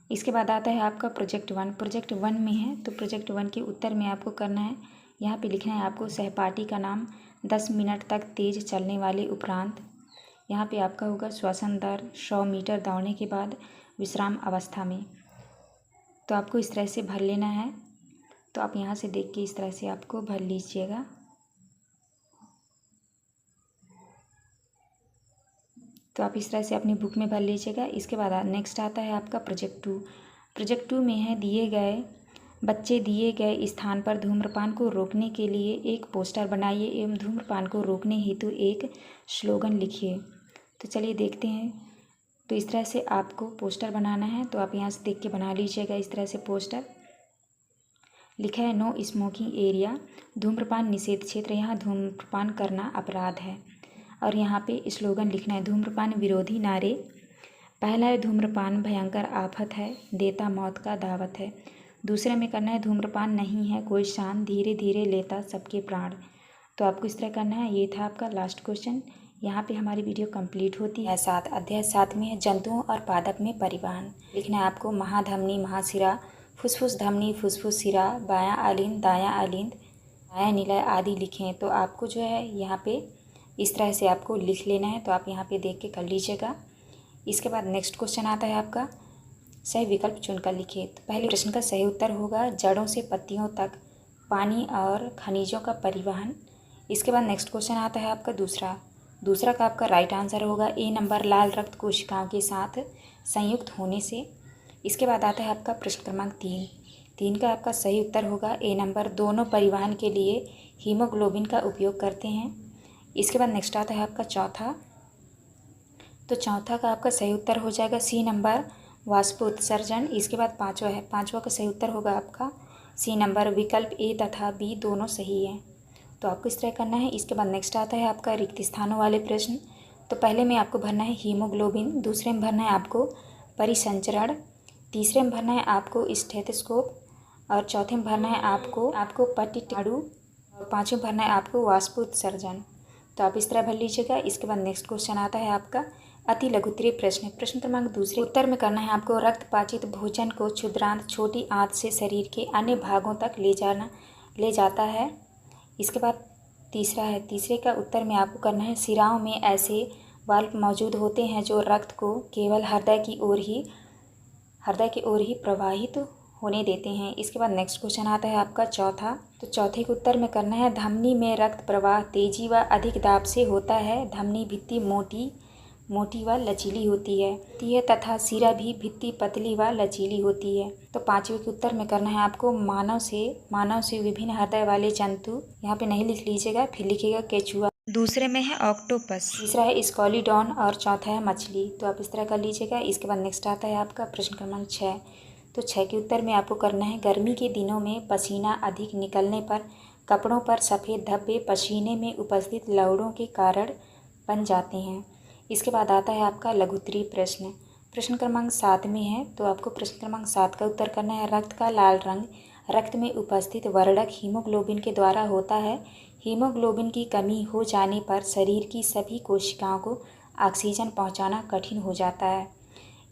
इसके बाद आता है आपका प्रोजेक्ट 1 में है, तो प्रोजेक्ट 1 के उत्तर में आपको करना है, यहाँ पे लिखना है आपको सहपाठी का नाम 10 मिनट तक तेज चलने वाले उपरांत। यहाँ पे आपका होगा श्वसन दर 100 मीटर दौड़ने के बाद विश्राम अवस्था में। तो आपको इस तरह से भर लेना है, तो आप यहाँ से देख के इस तरह से आपको भर लीजिएगा। तो आप इस तरह से अपनी बुक में भर लीजिएगा। इसके बाद नेक्स्ट आता है आपका प्रोजेक्ट 2 में है बच्चे दिए गए स्थान पर धूम्रपान को रोकने के लिए एक पोस्टर बनाइए एवं धूम्रपान को रोकने हेतु एक स्लोगन लिखिए। तो चलिए देखते हैं। तो इस तरह से आपको पोस्टर बनाना है, तो आप यहाँ से देख के बना लीजिएगा। इस तरह से पोस्टर लिखा है नो स्मोकिंग एरिया, धूम्रपान निषेध क्षेत्र, यहाँ धूम्रपान करना अपराध है। और यहाँ पे स्लोगन लिखना है धूम्रपान विरोधी नारे। पहला है धूम्रपान भयंकर आफत है, देता मौत का दावत है। दूसरे में करना है धूम्रपान नहीं है कोई शान, धीरे धीरे लेता सबके प्राण। तो आपको इस तरह करना है। ये था आपका लास्ट क्वेश्चन। यहाँ पे हमारी वीडियो कंप्लीट होती है। अध्याय 7 में है जंतुओं और पादप में परिवहन। लिखना है आपको महाधमनी महाशिरा, फुसफुस धमनी फुसफुस शिरा, बायां अलिंद दायां अलिंद, बायां निलय आदि लिखें। तो आपको जो है यहाँ पे इस तरह से आपको लिख लेना है, तो आप यहाँ पे देख के कर लीजिएगा। इसके बाद नेक्स्ट क्वेश्चन आता है आपका सही विकल्प चुनकर लिखिए। तो पहले प्रश्न का सही उत्तर होगा जड़ों से पत्तियों तक पानी और खनिजों का परिवहन। इसके बाद नेक्स्ट क्वेश्चन आता है आपका दूसरा का आपका राइट आंसर होगा ए नंबर लाल रक्त कोशिकाओं के साथ संयुक्त होने से। इसके बाद आता है आपका प्रश्न क्रमांक 3 का आपका सही उत्तर होगा ए नंबर दोनों परिवहन के लिए हीमोग्लोबिन का उपयोग करते हैं। इसके बाद नेक्स्ट आता है आपका चौथा का आपका सही उत्तर हो जाएगा सी नंबर वाष्पोत्सर्जन। इसके बाद पाँचवा का सही उत्तर होगा आपका सी नंबर, विकल्प ए तथा बी दोनों सही है। तो आपको इस तरह करना है। इसके बाद नेक्स्ट आता है आपका रिक्त स्थानों वाले प्रश्न। तो पहले में आपको भरना है हीमोग्लोबिन, दूसरे में भरना है आपको परिसंचरण, तीसरे में भरना है आपको स्टेथोस्कोप, और चौथे में भरना है आपको पट्टिटाड़ू, और पाँचवें भरना है आपको वाष्पोत्सर्जन। तो आप इस तरह भर लीजिएगा। इसके बाद नेक्स्ट क्वेश्चन आता है आपका अति लघुत्तरीय प्रश्न क्रमांक 2 उत्तर में करना है आपको रक्तपाचित भोजन को क्षुद्रांत छोटी आंत से शरीर के अन्य भागों तक ले जाता है। इसके बाद तीसरे का उत्तर में आपको करना है शिराओं में ऐसे वाल्व मौजूद होते हैं जो रक्त को केवल हृदय की ओर ही प्रवाहित होने देते हैं। इसके बाद नेक्स्ट क्वेश्चन आता है आपका चौथा। तो चौथे के उत्तर में करना है धमनी में रक्त प्रवाह तेजी व अधिक दाब से होता है, धमनी भित्ति मोटी व लचीली होती है तथा सिरा भी भित्ति पतली व लचीली होती है। तो पाँचवें के उत्तर में करना है आपको मानव से विभिन्न हृदय वाले जंतु, यहाँ पे नहीं लिख लीजिएगा, फिर लिखिएगा केचुआ। दूसरे में है ऑक्टोपस, तीसरा है स्कॉलिडॉन और चौथा है मछली। तो आप इस तरह कर लीजिएगा। इसके बाद नेक्स्ट आता है आपका प्रश्न क्रमांक 6। तो 6 के उत्तर में आपको करना है गर्मी के दिनों में पसीना अधिक निकलने पर कपड़ों पर सफ़ेद धब्बे पसीने में उपस्थित लवड़ों के कारण बन जाते हैं। इसके बाद आता है आपका लघुत्तरीय प्रश्न क्रमांक 7 में है। तो आपको प्रश्न क्रमांक 7 का उत्तर करना है रक्त का लाल रंग रक्त में उपस्थित वर्णक हीमोग्लोबिन के द्वारा होता है। हीमोग्लोबिन की कमी हो जाने पर शरीर की सभी कोशिकाओं को ऑक्सीजन पहुंचाना कठिन हो जाता है।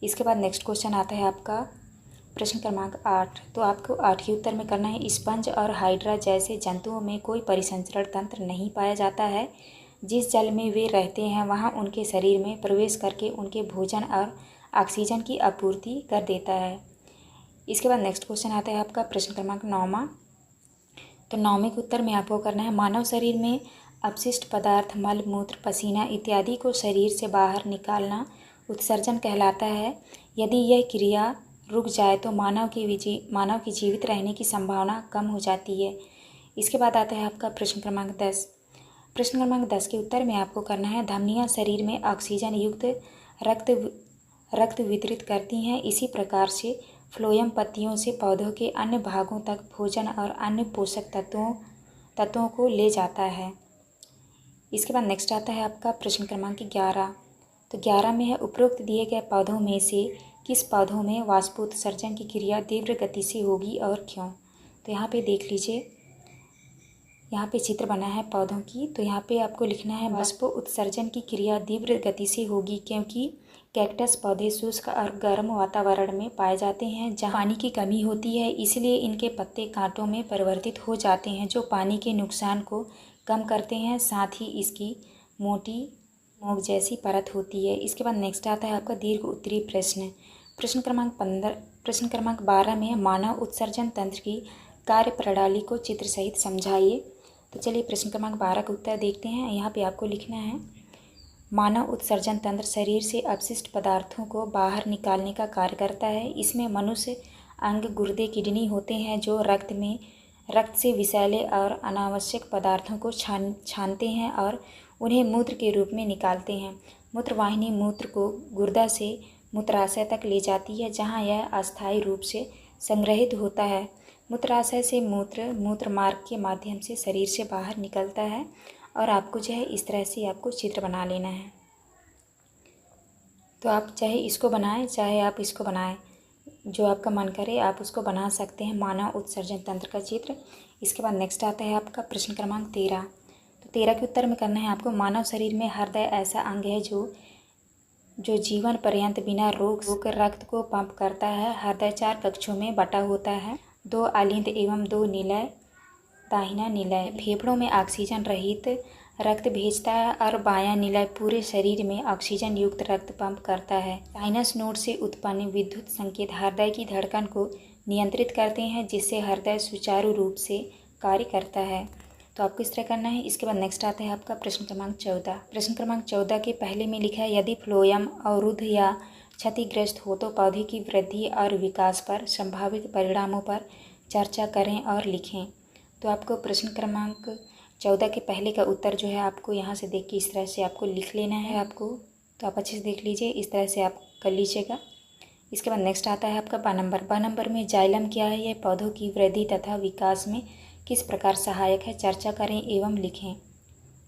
इसके बाद नेक्स्ट क्वेश्चन आता है आपका प्रश्न क्रमांक 8। तो आपको 8 के उत्तर में करना है स्पंज और हाइड्रा जैसे जंतुओं में कोई परिसंचरण तंत्र नहीं पाया जाता है। जिस जल में वे रहते हैं वहाँ उनके शरीर में प्रवेश करके उनके भोजन और ऑक्सीजन की आपूर्ति कर देता है। इसके बाद नेक्स्ट क्वेश्चन आता है आपका प्रश्न क्रमांक 9। तो 9वें के उत्तर में आपको करना है मानव शरीर में अपशिष्ट पदार्थ मल मूत्र पसीना इत्यादि को शरीर से बाहर निकालना उत्सर्जन कहलाता है। यदि यह क्रिया रुक जाए तो मानव की जीवित रहने की संभावना कम हो जाती है। इसके बाद आता है आपका प्रश्न क्रमांक 10। प्रश्न क्रमांक 10 के उत्तर में आपको करना है धमनियां शरीर में ऑक्सीजन युक्त रक्त वितरित करती हैं। इसी प्रकार से फ्लोएम पत्तियों से पौधों के अन्य भागों तक भोजन और अन्य पोषक तत्वों को ले जाता है। इसके बाद नेक्स्ट आता है आपका प्रश्न क्रमांक 11। तो 11 में है उपरोक्त दिए गए पौधों में से किस पौधों में वाष्पोत्सर्जन की क्रिया तीव्र गति से होगी और क्यों। तो यहाँ पे देख लीजिए, यहाँ पे चित्र बना है पौधों की। तो यहाँ पे आपको लिखना है वाष्पोत्सर्जन की क्रिया तीव्र गति से होगी क्योंकि कैक्टस पौधे शुष्क और गर्म वातावरण में पाए जाते हैं जहाँ पानी की कमी होती है, इसलिए इनके पत्ते कांटों में परिवर्तित हो जाते हैं जो पानी के नुकसान को कम करते हैं। साथ ही इसकी मोटी मोग जैसी परत होती है। इसके बाद नेक्स्ट आता है आपका दीर्घ उत्तरीय प्रश्न। प्रश्न क्रमांक 12 में मानव उत्सर्जन तंत्र की कार्य प्रणाली को चित्र सहित समझाइए। तो चलिए प्रश्न क्रमांक 12 का उत्तर देखते हैं। यहाँ पे आपको लिखना है, मानव उत्सर्जन तंत्र शरीर से अपशिष्ट पदार्थों को बाहर निकालने का कार्य करता है। इसमें मनुष्य अंग, गुर्दे, किडनी होते हैं जो रक्त से विषैले और अनावश्यक पदार्थों को छानते हैं और उन्हें मूत्र के रूप में निकालते हैं। मूत्रवाहिनी मूत्र को गुर्दा से मूत्राशय तक ले जाती है जहाँ यह अस्थायी रूप से संग्रहित होता है। मूत्राशय से मूत्र मार्ग के माध्यम से शरीर से बाहर निकलता है। और आपको जो है इस तरह से आपको चित्र बना लेना है। तो आप चाहे इसको बनाएं चाहे आप इसको बनाएं, जो आपका मन करे आप उसको बना सकते हैं, मानव उत्सर्जन तंत्र का चित्र। इसके बाद नेक्स्ट आता है आपका प्रश्न क्रमांक 13। तो 13 के उत्तर में करना है आपको, मानव शरीर में हृदय ऐसा अंग है जो जीवन पर्यंत बिना रोक रक्त को पंप करता है। हृदय 4 कक्षों में बटा होता है, 2 अलिंद एवं 2 निलय, दाहिना निलय फेफड़ों में ऑक्सीजन रहित रक्त भेजता है और बायां निलय पूरे शरीर में ऑक्सीजन युक्त रक्त पंप करता है। साइनस नोड से उत्पन्न विद्युत संकेत हृदय की धड़कन को नियंत्रित करते हैं जिससे हृदय सुचारू रूप से कार्य करता है। तो आपको इस तरह करना है। इसके बाद नेक्स्ट आता है आपका प्रश्न क्रमांक 14। प्रश्न क्रमांक 14 के पहले में लिखा है, यदि फ्लोएम अवरुद्ध या क्षतिग्रस्त हो तो पौधे की वृद्धि और विकास पर संभावित परिणामों पर चर्चा करें और लिखें। तो आपको प्रश्न क्रमांक 14 के पहले का उत्तर जो है आपको यहाँ से देख के इस तरह से आपको लिख लेना है आपको। तो आप अच्छे से देख लीजिए, इस तरह से आप कर लीजिएगा। इसके बाद नेक्स्ट आता है आपका 2 नंबर में जाइलम क्या है, यह पौधों की वृद्धि तथा विकास में किस प्रकार सहायक है, चर्चा करें एवं लिखें।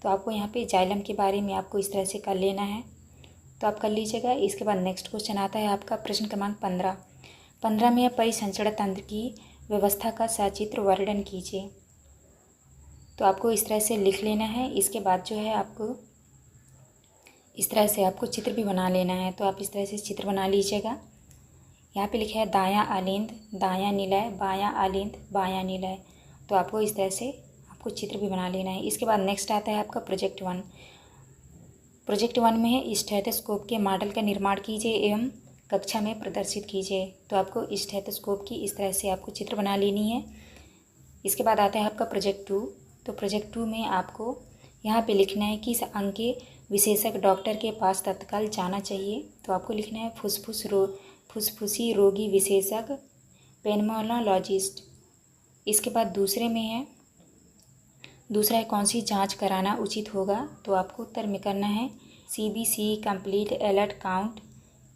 तो आपको यहाँ पे जाइलम के बारे में आपको इस तरह से कर लेना है, तो आप कर लीजिएगा। इसके बाद नेक्स्ट क्वेश्चन आता है आपका प्रश्न क्रमांक 15 में परिसंचरण तंत्र की व्यवस्था का सचित्र वर्णन कीजिए। तो आपको इस तरह से लिख लेना है। इसके बाद जो है आपको इस तरह से आपको चित्र भी बना लेना है। तो आप इस तरह से चित्र बना लीजिएगा। यहाँ पे लिखा है दायां अलिंद, दायां निलय, बायां अलिंद, बायां निलय। तो आपको इस तरह से आपको चित्र भी बना लेना है। इसके बाद नेक्स्ट आता है आपका प्रोजेक्ट 1। प्रोजेक्ट 1 में है, स्टेथोस्कोप के मॉडल का निर्माण कीजिए एवं कक्षा में प्रदर्शित कीजिए। तो आपको स्टेथोस्कोप की इस तरह से आपको चित्र बना लेनी है। इसके बाद आता है आपका प्रोजेक्ट 2। तो प्रोजेक्ट 2 में आपको यहाँ पे लिखना है कि इस अंग के विशेषज्ञ डॉक्टर के पास तत्काल जाना चाहिए। तो आपको लिखना है फुसफुसी रोगी विशेषज्ञ, पेल्मोनोलॉजिस्ट। इसके बाद दूसरा है कौन सी जांच कराना उचित होगा। तो आपको उत्तर में करना है CBC कंप्लीट अलर्ट काउंट।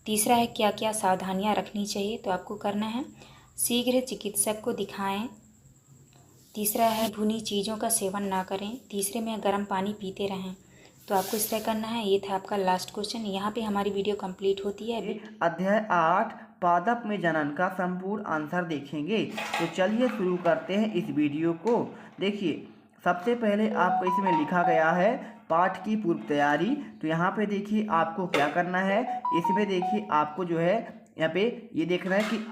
तीसरा है क्या क्या सावधानियां रखनी चाहिए। तो आपको करना है शीघ्र चिकित्सक को दिखाएं। तीसरा है भुनी चीज़ों का सेवन ना करें। तीसरे में गर्म पानी पीते रहें। तो आपको इस तरह करना है। ये था आपका लास्ट क्वेश्चन। यहाँ पे हमारी वीडियो कंप्लीट होती है। अध्याय 8 पादप में जनन का संपूर्ण आंसर देखेंगे। तो चलिए शुरू करते हैं इस वीडियो को। देखिए, सबसे पहले आपको इसमें लिखा गया है पाठ की पूर्व तैयारी। तो यहाँ पे देखिए आपको क्या करना है। इसमें देखिए आपको जो है यहाँ पे ये देखना है कि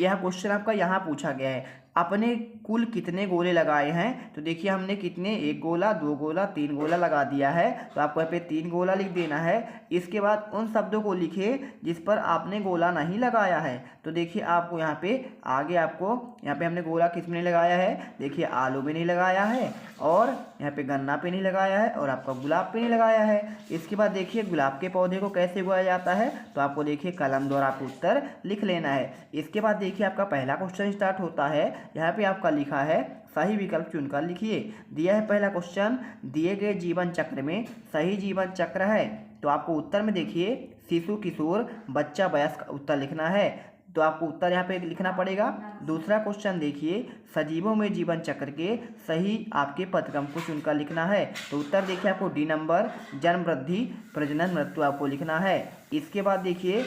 यह क्वेश्चन आपका यहाँ पूछा गया है, अपने कुल कितने गोले लगाए हैं। तो देखिए हमने कितने, 1 गोला, 2 गोला, 3 गोला लगा दिया है। तो आपको यहाँ पे 3 गोला लिख देना है। इसके बाद उन शब्दों को लिखे जिस पर आपने गोला नहीं लगाया है। तो देखिए आपको यहाँ पे आगे आपको यहाँ पे हमने गोला किस में नहीं लगाया है। देखिए आलू में नहीं लगाया है, और यहाँ पे गन्ना पे नहीं लगाया है, और आपका गुलाब पे नहीं लगाया है। इसके बाद देखिए गुलाब के पौधे को कैसे उगाया जाता है। तो आपको देखिए कलम द्वारा आपको उत्तर लिख लेना है। इसके बाद देखिए आपका पहला क्वेश्चन स्टार्ट होता है। यहाँ पे आपका लिखा है सही विकल्प चुनकर लिखिए। दिया है पहला क्वेश्चन, दिए गए जीवन चक्र में सही जीवन चक्र है। तो आपको उत्तर में देखिए शिशु, किशोर, बच्चा, वयस्क उत्तर लिखना है। तो आपको उत्तर यहाँ पे लिखना पड़ेगा। दूसरा क्वेश्चन देखिए, सजीवों में जीवन चक्र के सही आपके पदक्रम को चुनकर लिखना है। तो उत्तर देखिए आपको D नंबर, जन्म, वृद्धि, प्रजनन, मृत्यु आपको लिखना है। इसके बाद देखिए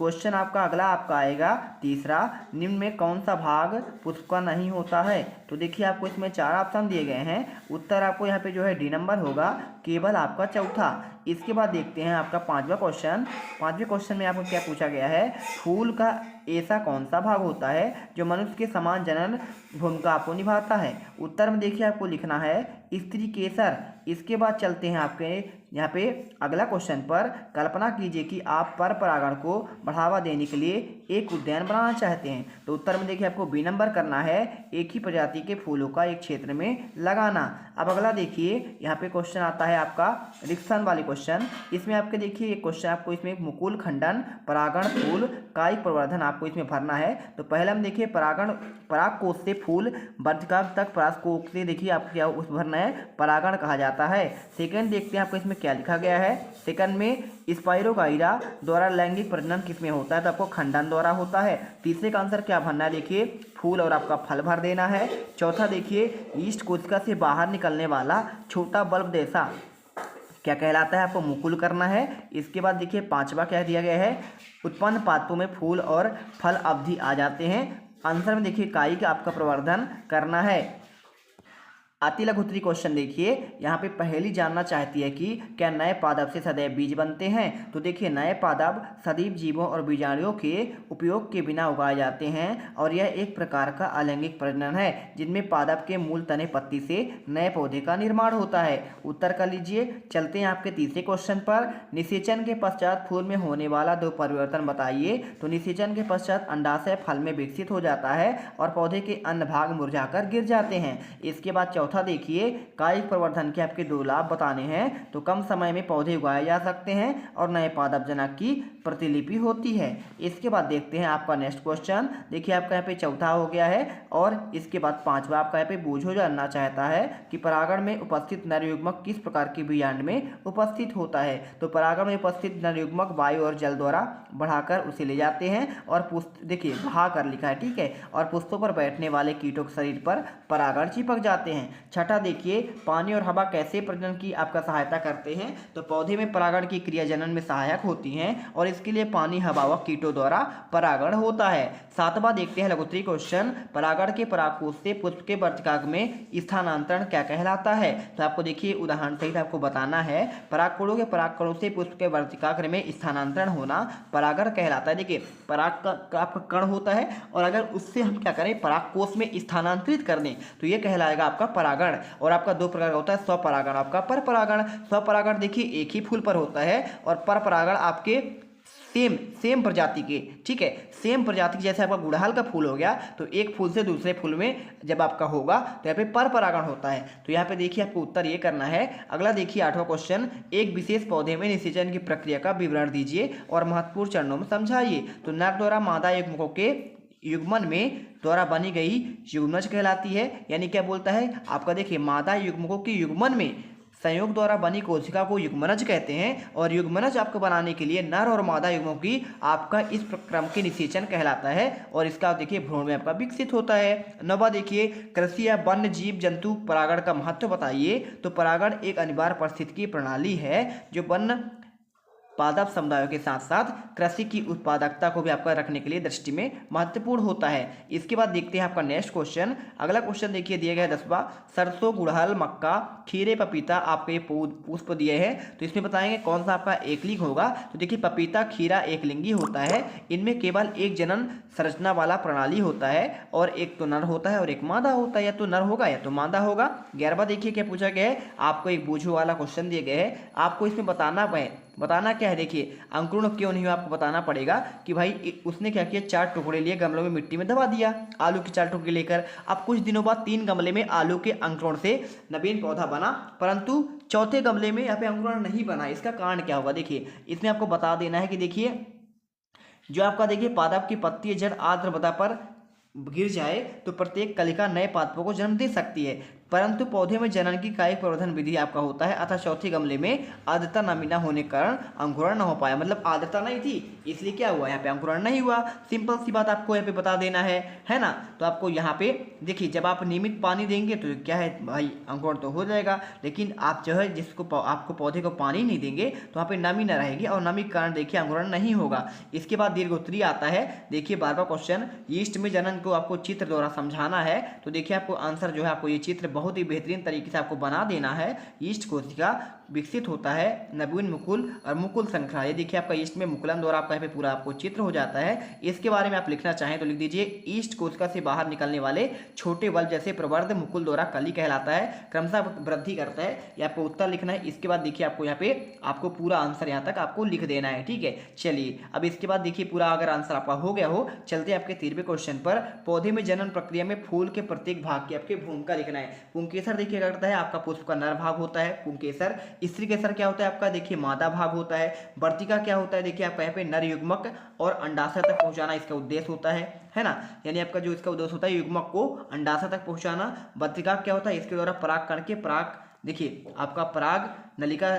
क्वेश्चन आपका अगला आपका आएगा तीसरा, निम्न में कौन सा भाग पुष्प का नहीं होता है। तो देखिए आपको इसमें 4 ऑप्शन दिए गए हैं, उत्तर आपको यहाँ पे जो है डी नंबर होगा, केवल आपका चौथा। इसके बाद देखते हैं आपका 5वां क्वेश्चन। 5वें क्वेश्चन में आपको क्या पूछा गया है, फूल का ऐसा कौन सा भाग होता है जो मनुष्य के समान जनन भूमिका आपको निभाता है। उत्तर में देखिए आपको लिखना है स्त्री केसर। इसके बाद चलते हैं आपके यहाँ पे अगला क्वेश्चन पर। कल्पना कीजिए कि आप पर परागण को बढ़ावा देने के लिए एक उद्यान बनाना चाहते हैं। तो उत्तर में देखिए आपको बी नंबर करना है, एक ही प्रजाति के फूलों का एक क्षेत्र में लगाना। अब अगला देखिए यहाँ पे क्वेश्चन आता है आपका रिक्शन वाली क्वेश्चन। इसमें आपके देखिए एक क्वेश्चन आपको इसमें मुकुल खंडन, परागण, फूल कायिक प्रवर्धन आपको इसमें भरना है। तो पहले हम देखिए पराग कोष से फूल वर्धकाक तक, पराग कोष से देखिए आपको क्या उस भरना है, परागण कहा जाता है। सेकंड देखते हैं आपको इसमें क्या लिखा गया है। सेकंड में स्पाइरोगाइरा द्वारा लैंगिक प्रजनन किसमें होता है, तो आपको खंडन द्वारा होता है। तीसरे का आंसर क्या भरना है, देखिए फूल और आपका फल भर देना है। चौथा देखिए ईस्ट कोशिका से बाहर निकलने वाला छोटा बल्ब जैसा क्या कहलाता है, आपको मुकुल करना है। इसके बाद देखिए 5वां क्या दिया गया है, उत्पन्न पादपों में फूल और फल अवधि आ जाते हैं। आंसर में देखिए कायिक आपका प्रवर्धन करना है। अति लघुत्तरी क्वेश्चन देखिए यहाँ पे पहेली जानना चाहती है कि क्या नए पादप से सदैव बीज बनते हैं। तो देखिए नए पादप सजीव जीवों और बीजाणुओं के उपयोग के बिना उगाए जाते हैं और यह एक प्रकार का अलैंगिक प्रजनन है जिनमें पादप के मूल तने पत्ती से नए पौधे का निर्माण होता है। उत्तर कर लीजिए। चलते हैं आपके तीसरे क्वेश्चन पर। निषेचन के पश्चात फूल में होने वाला 2 परिवर्तन बताइए। तो निषेचन के पश्चात अंडाशय फल में विकसित हो जाता है और पौधे के अन्य भाग मुरझाकर गिर जाते हैं। इसके बाद चौथा देखिए कायिक प्रवर्धन के आपके 2 लाभ बताने हैं। तो कम समय में पौधे उगाए जा सकते हैं और नए पादप जनक की प्रतिलिपि होती है। इसके बाद देखते हैं आपका नेक्स्ट क्वेश्चन। देखिए आपका यहाँ पे चौथा हो गया है और इसके बाद 5वां आपका यहाँ पे बूझो जानना चाहता है कि परागण में उपस्थित नर युग्मक किस प्रकार के बीजांड में उपस्थित होता है। तो परागण में उपस्थित नर युग्मक वायु और जल द्वारा बढ़ाकर उसे ले जाते हैं और देखिए बहाकर लिखा है, ठीक है, और पुष्पों पर बैठने वाले कीटों के शरीर पर परागण चिपक जाते हैं। छठा देखिए पानी और हवा कैसे प्रजनन की आपका सहायता करते हैं। तो पौधे में परागण की क्रिया जनन में सहायक होती हैं और इसके लिए पानी, हवा व कीटों द्वारा परागण होता है। 7वां देखते हैं लघुत्तरी क्वेश्चन। परागण के परागकोश से पुष्प के वर्तिकाग्र में स्थानांतरण क्या कहलाता है। तो आपको देखिए उदाहरण सहित आपको बताना है। परागकणों के परागकणों से पुष्प के वर्तिकाग्र में स्थानांतरण होना परागण कहलाता है। देखिए पराग का आपका कण होता है और अगर उससे हम क्या करें परागकोश में स्थानांतरित कर दें तो ये कहलाएगा आपका परागण। और आपका 2 प्रकार का होता है, स्वपरागण आपका पर परागण। स्वपरागण देखिए एक ही फूल पर होता है और पर परागण आपके सेम प्रजाति के, ठीक है, सेम प्रजाति के। जैसे आपका गुड़हल का फूल हो गया तो एक फूल से दूसरे फूल में जब आपका होगा तो यहाँ पे पर परागण होता है। तो यहाँ पे देखिए आपको उत्तर ये करना है। अगला देखिए 8वां क्वेश्चन। एक विशेष पौधे में निषेचन की प्रक्रिया का विवरण दीजिए और महत्वपूर्ण चरणों में समझाइए। तो नर द्वारा मादा युग्मकों के युग्मन में द्वारा बनी गई युग्मज कहलाती है। यानी क्या बोलता है आपका, देखिए मादा युग्मकों के युग्मन में संयोग द्वारा बनी कोशिका को युग्मनज कहते हैं और युग्मनज आपको बनाने के लिए नर और मादा युग्मों की आपका इस क्रम के निषेचन कहलाता है और इसका देखिए भ्रूण में आपका विकसित होता है। 9वां देखिए कृषि या वन्य जीव जंतु परागण का महत्व बताइए। तो परागण एक अनिवार्य पारिस्थितिकी प्रणाली है जो वन्य पादप समुदायों के साथ साथ कृषि की उत्पादकता को भी आपका रखने के लिए दृष्टि में महत्वपूर्ण होता है। इसके बाद देखते हैं आपका नेक्स्ट क्वेश्चन। अगला क्वेश्चन देखिए दिया गया 10वां। सरसों, गुड़हल, मक्का, खीरे, पपीता आपके पुष्प दिए हैं। तो इसमें बताएंगे कौन सा आपका एकलिंग होगा। तो देखिए पपीता, खीरा एकलिंगी होता है। इनमें केवल एक जनन संरचना वाला प्रणाली होता है और एक तो नर होता है और एक मादा होता है। या तो नर होगा या तो मादा होगा। 11वां देखिए क्या पूछा गया है, आपको एक बूझो वाला क्वेश्चन दिए गए हैं। आपको इसमें बताना क्या है, देखिए अंकुरण क्यों नहीं हुआ आपको बताना पड़ेगा कि भाई उसने क्या किया, 4 टुकड़े लिए गमलों में मिट्टी में दबा दिया आलू के 4 टुकड़े लेकर। अब कुछ दिनों बाद 3 गमले में आलू के अंकुरण से नवीन पौधा बना, परंतु चौथे गमले में यहाँ पे अंकुरण नहीं बना। इसका कारण क्या होगा, देखिए इसमें आपको बता देना है कि देखिए जो आपका देखिए पादप की पत्ती जड़ आर्द्र मृदा पर गिर जाए तो प्रत्येक कलिका नए पादपों को जन्म दे सकती है, परंतु पौधे में जनन की कायिक प्रवर्धन विधि आपका होता है। अतः चौथे गमले में आर्द्रता नमी न होने के कारण अंकुरण न हो पाया। मतलब आर्द्रता नहीं थी इसलिए क्या हुआ, यहाँ पे अंकुरण नहीं हुआ। सिंपल सी बात आपको यहाँ पे बता देना है ना। तो आपको यहाँ पे देखिए, जब आप नियमित पानी देंगे तो क्या है भाई, अंकुरण तो हो जाएगा। लेकिन आप जो है आपको पौधे को पानी नहीं देंगे तो वहाँ पे नमी न रहेगी, और नमी के कारण देखिए अंकुरण नहीं होगा। इसके बाद दीर्घोत्तरीय आता है। देखिए 12वां क्वेश्चन, यीस्ट में जनन को आपको चित्र द्वारा समझाना है। तो देखिए आपको आंसर जो है, आपको ये चित्र बहुत ही बेहतरीन तरीके से आपको बना देना है। यीस्ट कोशिका विकसित होता है नवीन मुकुल और मुकुल श्रृंखला। ये देखिए आपका ईस्ट में मुकुलन द्वारा आपका यहाँ पे पूरा आपको चित्र हो जाता है। इसके बारे में आप लिखना चाहें तो लिख दीजिए, ईस्ट कोशिका से बाहर निकलने वाले छोटे बल्ब जैसे प्रवर्ध मुकुल द्वारा कली कहलाता है, क्रमशः वृद्धि करता है। ये आपको उत्तर लिखना है। इसके बाद देखिए आपको यहाँ पे आपको पूरा आंसर यहाँ तक आपको लिख देना है, ठीक है। चलिए अब इसके बाद देखिए पूरा अगर आंसर आपका हो गया हो, चलते हैं आपके 13वें क्वेश्चन पर। पौधे में जनन प्रक्रिया में फूल के प्रत्येक भाग की आपके भूमिका लिखना है। पुंकेसर देखिए क्या करता है, आपका पुष्प का नर भाग होता है पुंकेसर। स्त्री केसर क्या होता है आपका, देखिए मादा भाग होता है। वर्तिका क्या होता है, देखिए आपका यहाँ पे नर युग्मक और अंडाशय तक पहुंचाना इसका उद्देश्य होता है ना। यानी आपका जो इसका उद्देश्य होता है युग्मक को अंडाशय तक पहुंचाना। वर्तिका क्या होता है, इसके द्वारा पराग कण के देखिए आपका पराग नलिका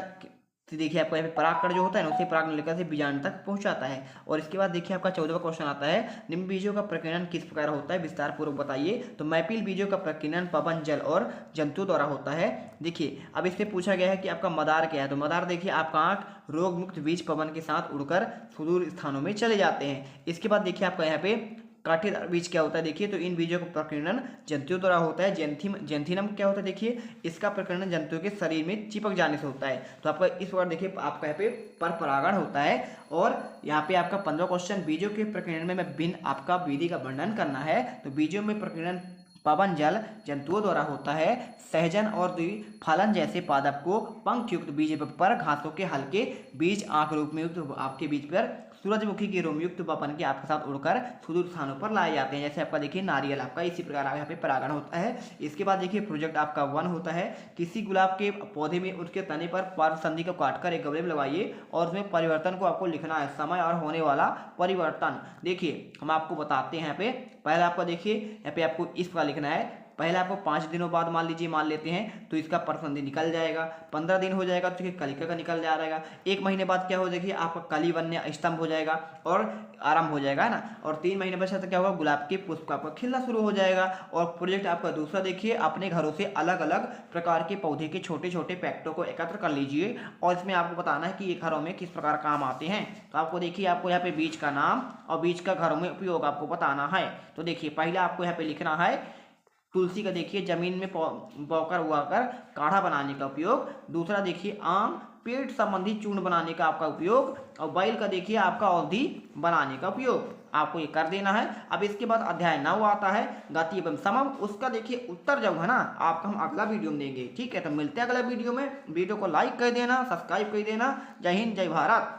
देखिए आपका यहाँ पे परागकण जो होता है ना, उसे पराग नलिका से बीजाणु तक पहुंचाता है। और इसके बाद देखिए आपका 14वां क्वेश्चन आता है, निम्न बीजों का प्रकीर्णन किस प्रकार होता है, विस्तार पूर्वक बताइए। तो मैपिल बीजों का प्रकीर्णन पवन, जल और जंतु द्वारा होता है। देखिए अब इससे पूछा गया है कि आपका मदार क्या है। तो मदार देखिए आपका आंख रोग मुक्त बीज पवन के साथ उड़कर सुदूर स्थानों में चले जाते हैं। इसके बाद देखिए आपका यहाँ पे कांटेदार बीज क्या होता है, देखिए तो इन बीजों का प्रकीर्णन जंतुओं द्वारा होता है। जेंथिनम क्या होता है, देखिए इसका प्रकीर्णन जंतुओं के शरीर में चिपक जाने से होता है। तो आपका इस बार देखिए आपका यहाँ पे पर परागण होता है। और यहाँ पे आपका 15वां क्वेश्चन, बीजों के प्रकीर्णन में भिन्न आपका विधि का वर्णन करना है। तो बीजों में प्रकीर्णन पवन, जल, जंतुओं द्वारा होता है। सहजन और द्विफलन जैसे पादप को पंख युक्त बीज पर घासों के हल्के बीज आंख रूप में युक्त आपके बीज पर सूरजमुखी के रोमयुक्त वपन के आपके साथ उड़कर सुदूर स्थानों पर लाए जाते हैं। जैसे आपका देखिए नारियल आपका इसी प्रकार यहाँ पे परागण होता है। इसके बाद देखिए प्रोजेक्ट आपका 1 होता है, किसी गुलाब के पौधे में उसके तने पर पार्श्व संधि को काटकर एक गमले में लगाइए और उसमें परिवर्तन को आपको लिखना है, समय और होने वाला परिवर्तन। देखिए हम आपको बताते हैं यहाँ पे। पहले आपका देखिए यहाँ पे आपको इस प्रकार लिखना है। पहले आपको 5 दिनों बाद मान लेते हैं तो इसका परसंधि निकल जाएगा। 15 दिन हो जाएगा तो कलिका का निकल जाएगा। 1 महीने बाद क्या हो, देखिए आपका कली बनने स्तंभ हो जाएगा और आरंभ हो जाएगा, है ना। और 3 महीने बाद क्या होगा, गुलाब के पुष्प का आपका खिलना शुरू हो जाएगा। और प्रोजेक्ट आपका दूसरा देखिए, अपने घरों से अलग अलग प्रकार के पौधे के छोटे छोटे पैकेटों को एकत्र कर लीजिए और इसमें आपको बताना है कि ये घरों में किस प्रकार काम आते हैं। तो आपको देखिए आपको यहाँ पे बीज का नाम और बीज का घरों में उपयोग आपको बताना है। तो देखिए पहले आपको यहाँ पे लिखना है तुलसी का, देखिए जमीन में बौकर उगाकर काढ़ा बनाने का उपयोग। दूसरा देखिए आम पेट संबंधी चूर्ण बनाने का आपका उपयोग। और बैल का देखिए आपका औषधि बनाने का उपयोग। आपको ये कर देना है। अब इसके बाद अध्याय 9 आता है, गति एवं समम। उसका देखिए उत्तर जब है ना आपका हम अगला वीडियो में देंगे, ठीक है। तो मिलते हैं अगला वीडियो में। वीडियो को लाइक कर देना, सब्सक्राइब कर देना। जय हिंद, जय भारत।